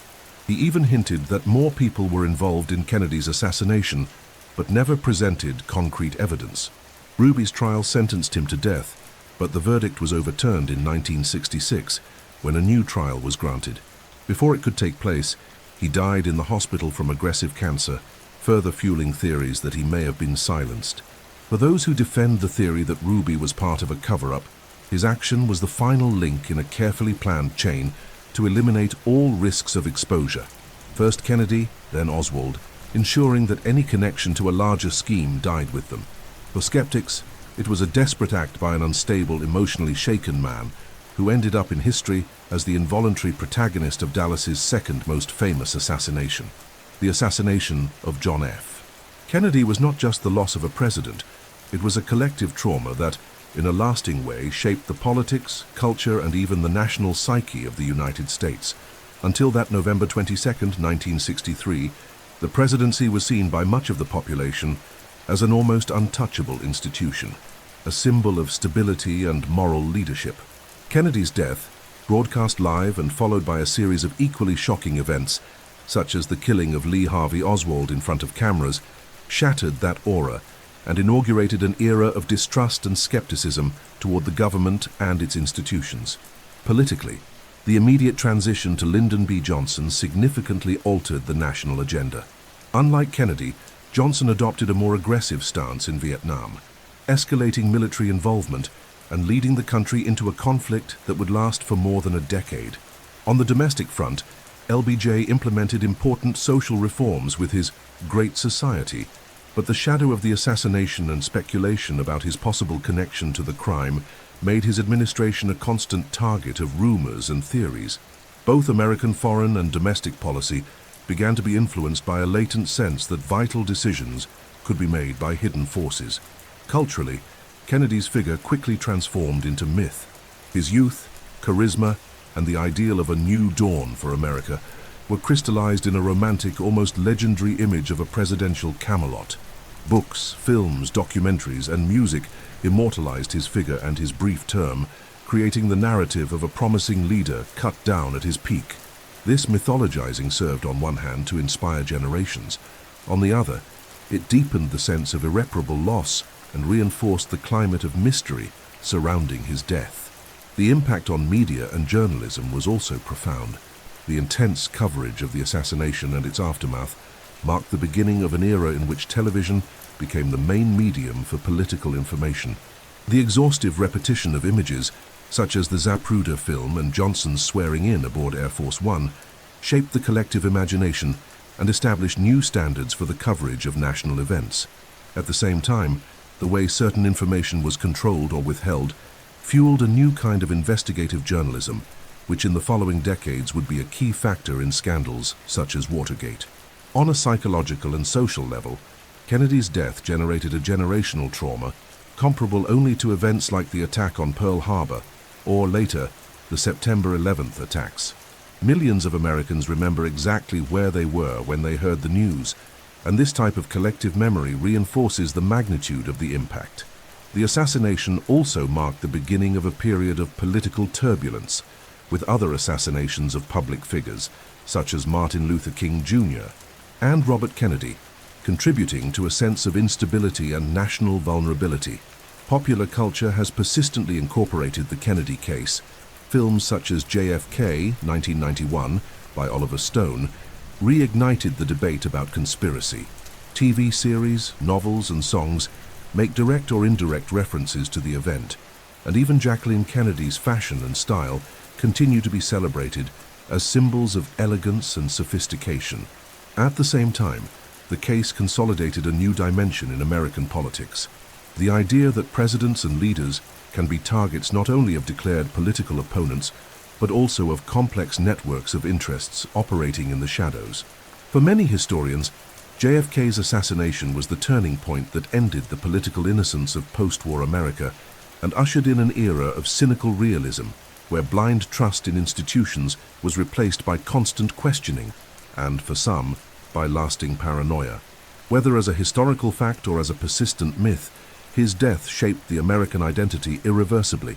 He even hinted that more people were involved in Kennedy's assassination, but never presented concrete evidence. Ruby's trial sentenced him to death, but the verdict was overturned in 1966, when a new trial was granted. Before it could take place, he died in the hospital from aggressive cancer, further fueling theories that he may have been silenced. For those who defend the theory that Ruby was part of a cover-up, his action was the final link in a carefully planned chain to eliminate all risks of exposure. First Kennedy, then Oswald, ensuring that any connection to a larger scheme died with them. For skeptics, it was a desperate act by an unstable, emotionally shaken man who ended up in history as the involuntary protagonist of Dallas's second most famous assassination, the assassination of John F. Kennedy was not just the loss of a president, it was a collective trauma that, in a lasting way, shaped the politics, culture, and even the national psyche of the United States. Until that November 22, 1963, the presidency was seen by much of the population as an almost untouchable institution, a symbol of stability and moral leadership. Kennedy's death, broadcast live and followed by a series of equally shocking events, such as the killing of Lee Harvey Oswald in front of cameras, shattered that aura and inaugurated an era of distrust and skepticism toward the government and its institutions. Politically, the immediate transition to Lyndon B. Johnson significantly altered the national agenda. Unlike Kennedy, Johnson adopted a more aggressive stance in Vietnam, escalating military involvement and leading the country into a conflict that would last for more than a decade. On the domestic front, LBJ implemented important social reforms with his Great Society, but the shadow of the assassination and speculation about his possible connection to the crime made his administration a constant target of rumors and theories. Both American foreign and domestic policy began to be influenced by a latent sense that vital decisions could be made by hidden forces. Culturally, Kennedy's figure quickly transformed into myth. His youth, charisma, and the ideal of a new dawn for America were crystallized in a romantic, almost legendary image of a presidential Camelot. Books, films, documentaries, and music immortalized his figure and his brief term, creating the narrative of a promising leader cut down at his peak. This mythologizing served on one hand to inspire generations. On the other, it deepened the sense of irreparable loss and reinforced the climate of mystery surrounding his death. The impact on media and journalism was also profound. The intense coverage of the assassination and its aftermath marked the beginning of an era in which television became the main medium for political information. The exhaustive repetition of images, such as the Zapruder film and Johnson's swearing in aboard Air Force One, shaped the collective imagination and established new standards for the coverage of national events. At the same time, the way certain information was controlled or withheld fueled a new kind of investigative journalism, which in the following decades would be a key factor in scandals such as Watergate. On a psychological and social level, Kennedy's death generated a generational trauma comparable only to events like the attack on Pearl Harbor or later, the September 11th attacks. Millions of Americans remember exactly where they were when they heard the news, and this type of collective memory reinforces the magnitude of the impact. The assassination also marked the beginning of a period of political turbulence, with other assassinations of public figures, such as Martin Luther King Jr. and Robert Kennedy, contributing to a sense of instability and national vulnerability. Popular culture has persistently incorporated the Kennedy case. Films such as JFK, 1991, by Oliver Stone, reignited the debate about conspiracy. TV series, novels, and songs make direct or indirect references to the event, and even Jacqueline Kennedy's fashion and style continue to be celebrated as symbols of elegance and sophistication. At the same time, the case consolidated a new dimension in American politics. The idea that presidents and leaders can be targets not only of declared political opponents, but also of complex networks of interests operating in the shadows. For many historians, JFK's assassination was the turning point that ended the political innocence of post-war America and ushered in an era of cynical realism, where blind trust in institutions was replaced by constant questioning, and, for some, by lasting paranoia. Whether as a historical fact or as a persistent myth, his death shaped the American identity irreversibly,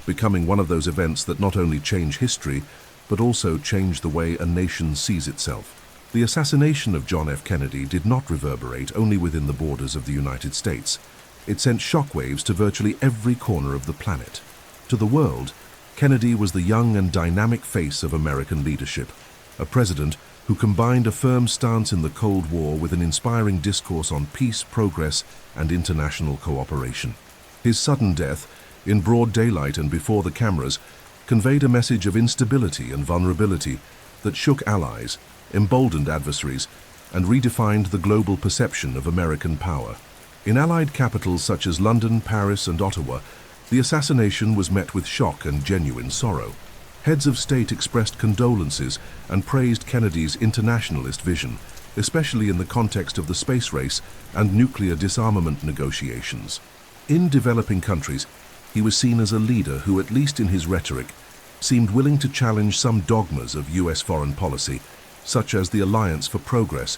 becoming one of those events that not only change history, but also change the way a nation sees itself. The assassination of John F. Kennedy did not reverberate only within the borders of the United States. It sent shockwaves to virtually every corner of the planet. To the world, Kennedy was the young and dynamic face of American leadership, a president who combined a firm stance in the Cold War with an inspiring discourse on peace, progress, and international cooperation. His sudden death, in broad daylight and before the cameras, conveyed a message of instability and vulnerability that shook allies, emboldened adversaries, and redefined the global perception of American power. In Allied capitals such as London, Paris, and Ottawa, the assassination was met with shock and genuine sorrow. Heads of state expressed condolences and praised Kennedy's internationalist vision, especially in the context of the space race and nuclear disarmament negotiations. In developing countries, he was seen as a leader who, at least in his rhetoric, seemed willing to challenge some dogmas of U.S. foreign policy, such as the Alliance for Progress,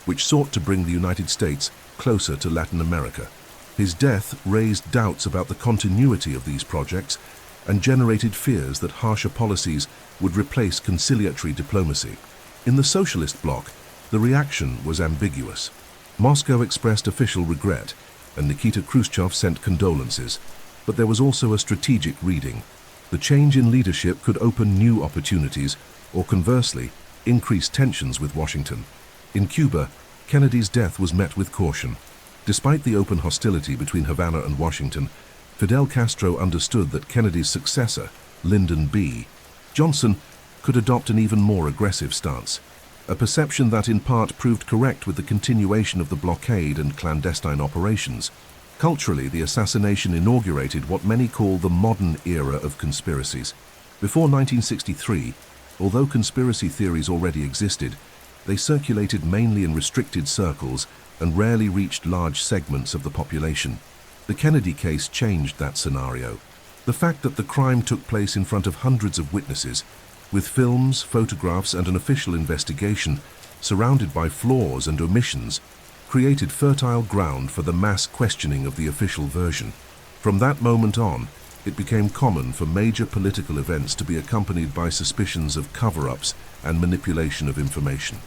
which sought to bring the United States closer to Latin America. His death raised doubts about the continuity of these projects and generated fears that harsher policies would replace conciliatory diplomacy. In the socialist bloc, the reaction was ambiguous. Moscow expressed official regret, and Nikita Khrushchev sent condolences, but there was also a strategic reading. The change in leadership could open new opportunities, or conversely, increase tensions with Washington. In Cuba, Kennedy's death was met with caution. Despite the open hostility between Havana and Washington, Fidel Castro understood that Kennedy's successor, Lyndon B. Johnson, could adopt an even more aggressive stance, a perception that in part proved correct with the continuation of the blockade and clandestine operations. Culturally, the assassination inaugurated what many call the modern era of conspiracies. Before 1963, although conspiracy theories already existed, they circulated mainly in restricted circles and rarely reached large segments of the population. The Kennedy case changed that scenario. The fact that the crime took place in front of hundreds of witnesses, with films, photographs, and an official investigation, surrounded by flaws and omissions, created fertile ground for the mass questioning of the official version. From that moment on, it became common for major political events to be accompanied by suspicions of cover-ups and manipulation of information.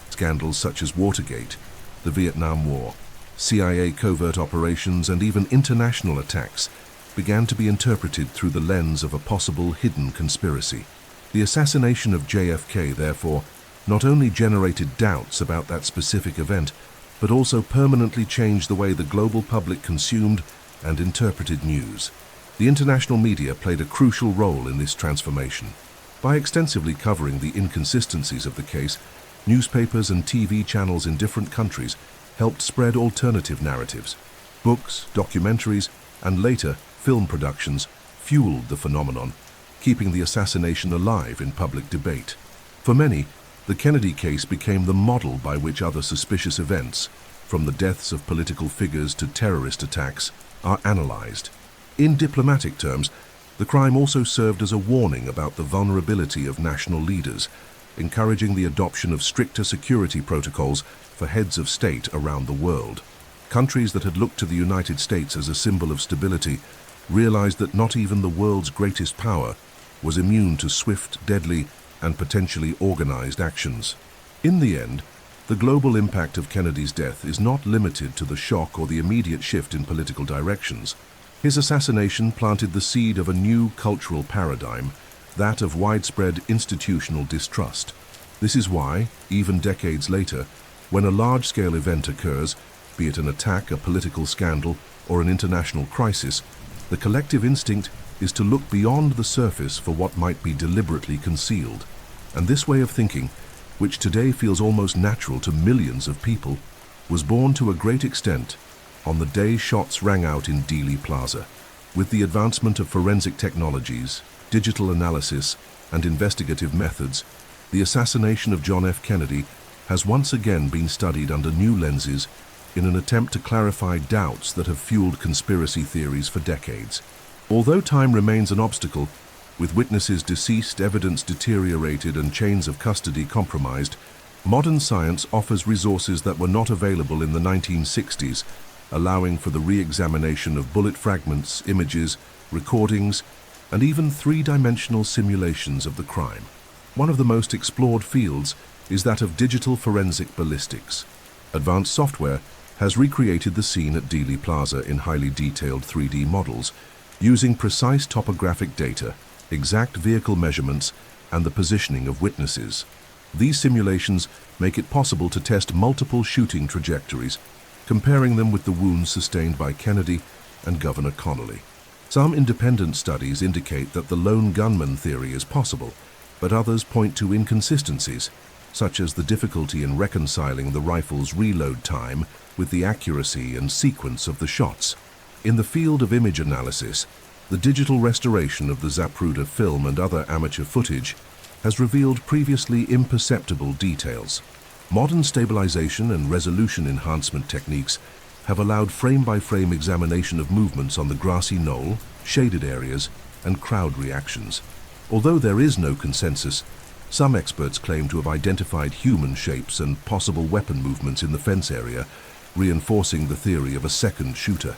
Scandals such as Watergate, the Vietnam War, CIA covert operations, and even international attacks began to be interpreted through the lens of a possible hidden conspiracy. The assassination of JFK, therefore, not only generated doubts about that specific event, but also permanently changed the way the global public consumed and interpreted news. The international media played a crucial role in this transformation. By extensively covering the inconsistencies of the case, newspapers and TV channels in different countries helped spread alternative narratives. Books, documentaries, and later film productions fueled the phenomenon, keeping the assassination alive in public debate. For many, the Kennedy case became the model by which other suspicious events, from the deaths of political figures to terrorist attacks, are analyzed. In diplomatic terms, the crime also served as a warning about the vulnerability of national leaders, encouraging the adoption of stricter security protocols for heads of state around the world. Countries that had looked to the United States as a symbol of stability realized that not even the world's greatest power was immune to swift, deadly, and potentially organized actions. In the end, the global impact of Kennedy's death is not limited to the shock or the immediate shift in political directions. His assassination planted the seed of a new cultural paradigm, that of widespread institutional distrust. This is why, even decades later, when a large-scale event occurs, be it an attack, a political scandal, or an international crisis, the collective instinct is to look beyond the surface for what might be deliberately concealed. And this way of thinking, which today feels almost natural to millions of people, was born to a great extent on the day shots rang out in Dealey Plaza. With the advancement of forensic technologies, digital analysis, and investigative methods, the assassination of John F. Kennedy has once again been studied under new lenses in an attempt to clarify doubts that have fueled conspiracy theories for decades. Although time remains an obstacle, with witnesses deceased, evidence deteriorated, and chains of custody compromised, modern science offers resources that were not available in the 1960s, allowing for the re-examination of bullet fragments, images, recordings, and even three-dimensional simulations of the crime. One of the most explored fields is that of digital forensic ballistics. Advanced software has recreated the scene at Dealey Plaza in highly detailed 3D models, using precise topographic data, exact vehicle measurements, and the positioning of witnesses. These simulations make it possible to test multiple shooting trajectories, comparing them with the wounds sustained by Kennedy and Governor Connally. Some independent studies indicate that the lone gunman theory is possible, but others point to inconsistencies, such as the difficulty in reconciling the rifle's reload time with the accuracy and sequence of the shots. In the field of image analysis, the digital restoration of the Zapruder film and other amateur footage has revealed previously imperceptible details. Modern stabilization and resolution enhancement techniques have allowed frame-by-frame examination of movements on the grassy knoll, shaded areas, and crowd reactions. Although there is no consensus, some experts claim to have identified human shapes and possible weapon movements in the fence area, reinforcing the theory of a second shooter.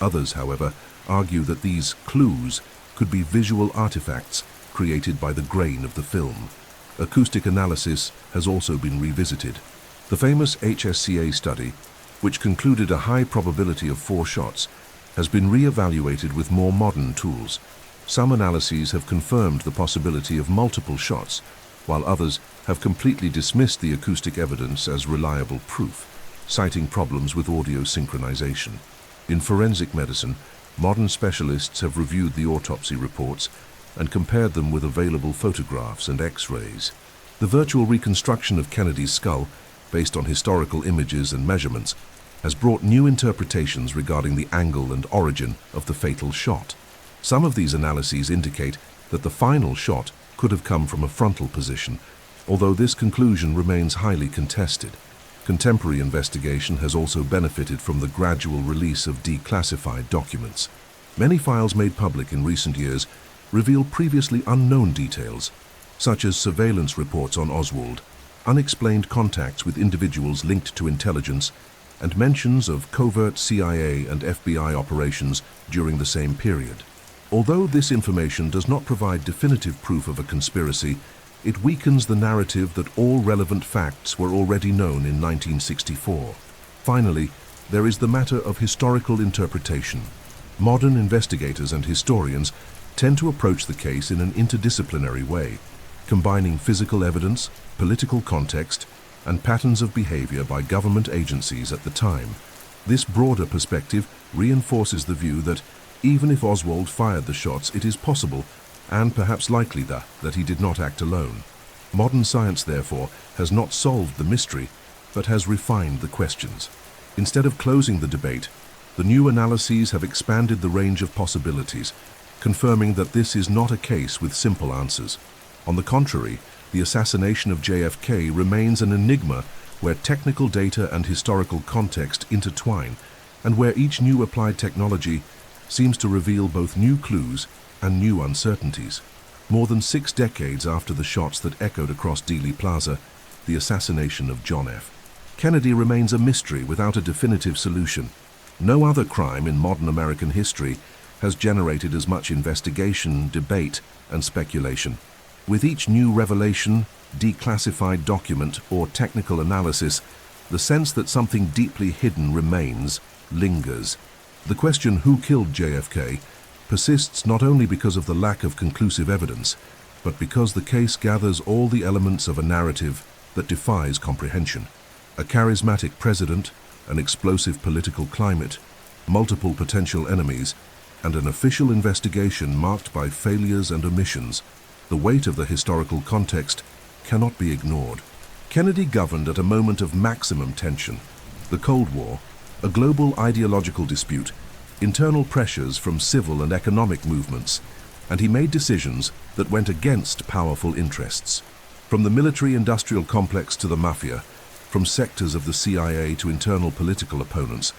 Others, however, argue that these clues could be visual artifacts created by the grain of the film. Acoustic analysis has also been revisited. The famous HSCA study, which concluded a high probability of 4 shots, has been re-evaluated with more modern tools. Some analyses have confirmed the possibility of multiple shots, while others have completely dismissed the acoustic evidence as reliable proof, citing problems with audio synchronization. In forensic medicine, modern specialists have reviewed the autopsy reports and compared them with available photographs and X-rays. The virtual reconstruction of Kennedy's skull, based on historical images and measurements, has brought new interpretations regarding the angle and origin of the fatal shot. Some of these analyses indicate that the final shot could have come from a frontal position, although this conclusion remains highly contested. Contemporary investigation has also benefited from the gradual release of declassified documents. Many files made public in recent years reveal previously unknown details, such as surveillance reports on Oswald, unexplained contacts with individuals linked to intelligence, and mentions of covert CIA and FBI operations during the same period. Although this information does not provide definitive proof of a conspiracy, it weakens the narrative that all relevant facts were already known in 1964. Finally, there is the matter of historical interpretation. Modern investigators and historians tend to approach the case in an interdisciplinary way, combining physical evidence, political context, and patterns of behavior by government agencies at the time. This broader perspective reinforces the view that even if Oswald fired the shots, it is possible, and perhaps likely, that he did not act alone. Modern science, therefore, has not solved the mystery, but has refined the questions. Instead of closing the debate, the new analyses have expanded the range of possibilities, confirming that this is not a case with simple answers. On the contrary, the assassination of JFK remains an enigma where technical data and historical context intertwine, and where each new applied technology seems to reveal both new clues and new uncertainties. More than 6 decades after the shots that echoed across Dealey Plaza, the assassination of John F. Kennedy remains a mystery without a definitive solution. No other crime in modern American history has generated as much investigation, debate, and speculation. With each new revelation, declassified document, or technical analysis, the sense that something deeply hidden remains, lingers. The question, who killed JFK, persists not only because of the lack of conclusive evidence, but because the case gathers all the elements of a narrative that defies comprehension. A charismatic president, an explosive political climate, multiple potential enemies, and an official investigation marked by failures and omissions. The weight of the historical context cannot be ignored. Kennedy governed at a moment of maximum tension. The Cold War, a global ideological dispute, internal pressures from civil and economic movements, and he made decisions that went against powerful interests. From the military-industrial complex to the mafia, from sectors of the CIA to internal political opponents,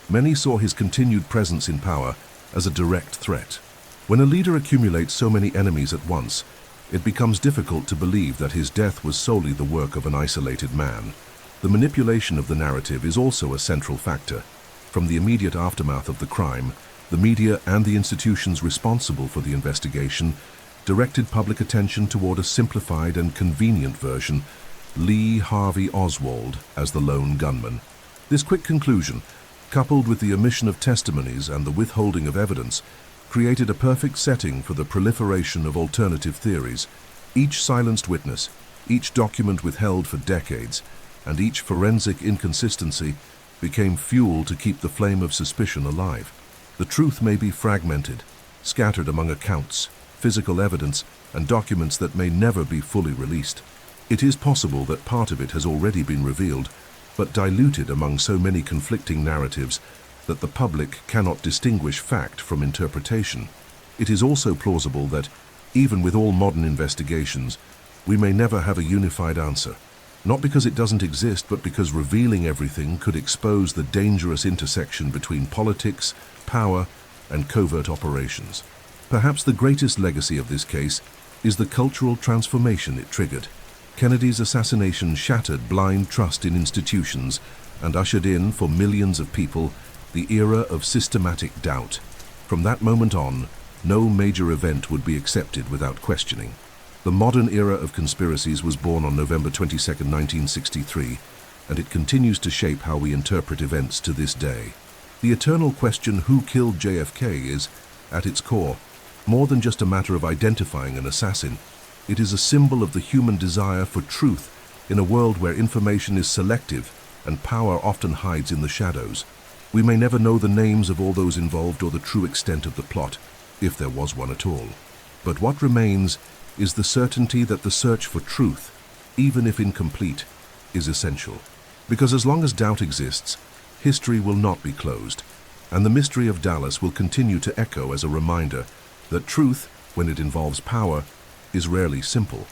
many saw his continued presence in power as a direct threat. When a leader accumulates so many enemies at once, it becomes difficult to believe that his death was solely the work of an isolated man. The manipulation of the narrative is also a central factor. From the immediate aftermath of the crime, the media and the institutions responsible for the investigation directed public attention toward a simplified and convenient version, Lee Harvey Oswald as the lone gunman. This quick conclusion, coupled with the omission of testimonies and the withholding of evidence, created a perfect setting for the proliferation of alternative theories. Each silenced witness, each document withheld for decades, and each forensic inconsistency became fuel to keep the flame of suspicion alive. The truth may be fragmented, scattered among accounts, physical evidence, and documents that may never be fully released. It is possible that part of it has already been revealed, but diluted among so many conflicting narratives that the public cannot distinguish fact from interpretation. It is also plausible that, even with all modern investigations, we may never have a unified answer. Not because it doesn't exist, but because revealing everything could expose the dangerous intersection between politics, power, and covert operations. Perhaps the greatest legacy of this case is the cultural transformation it triggered. Kennedy's assassination shattered blind trust in institutions and ushered in, for millions of people, the era of systematic doubt. From that moment on, no major event would be accepted without questioning. The modern era of conspiracies was born on November 22, 1963, and it continues to shape how we interpret events to this day. The eternal question, who killed JFK, is, at its core, more than just a matter of identifying an assassin. It is a symbol of the human desire for truth in a world where information is selective and power often hides in the shadows. We may never know the names of all those involved or the true extent of the plot, if there was one at all. But what remains is the certainty that the search for truth, even if incomplete, is essential. Because as long as doubt exists, history will not be closed, and the mystery of Dallas will continue to echo as a reminder that truth, when it involves power, is rarely simple.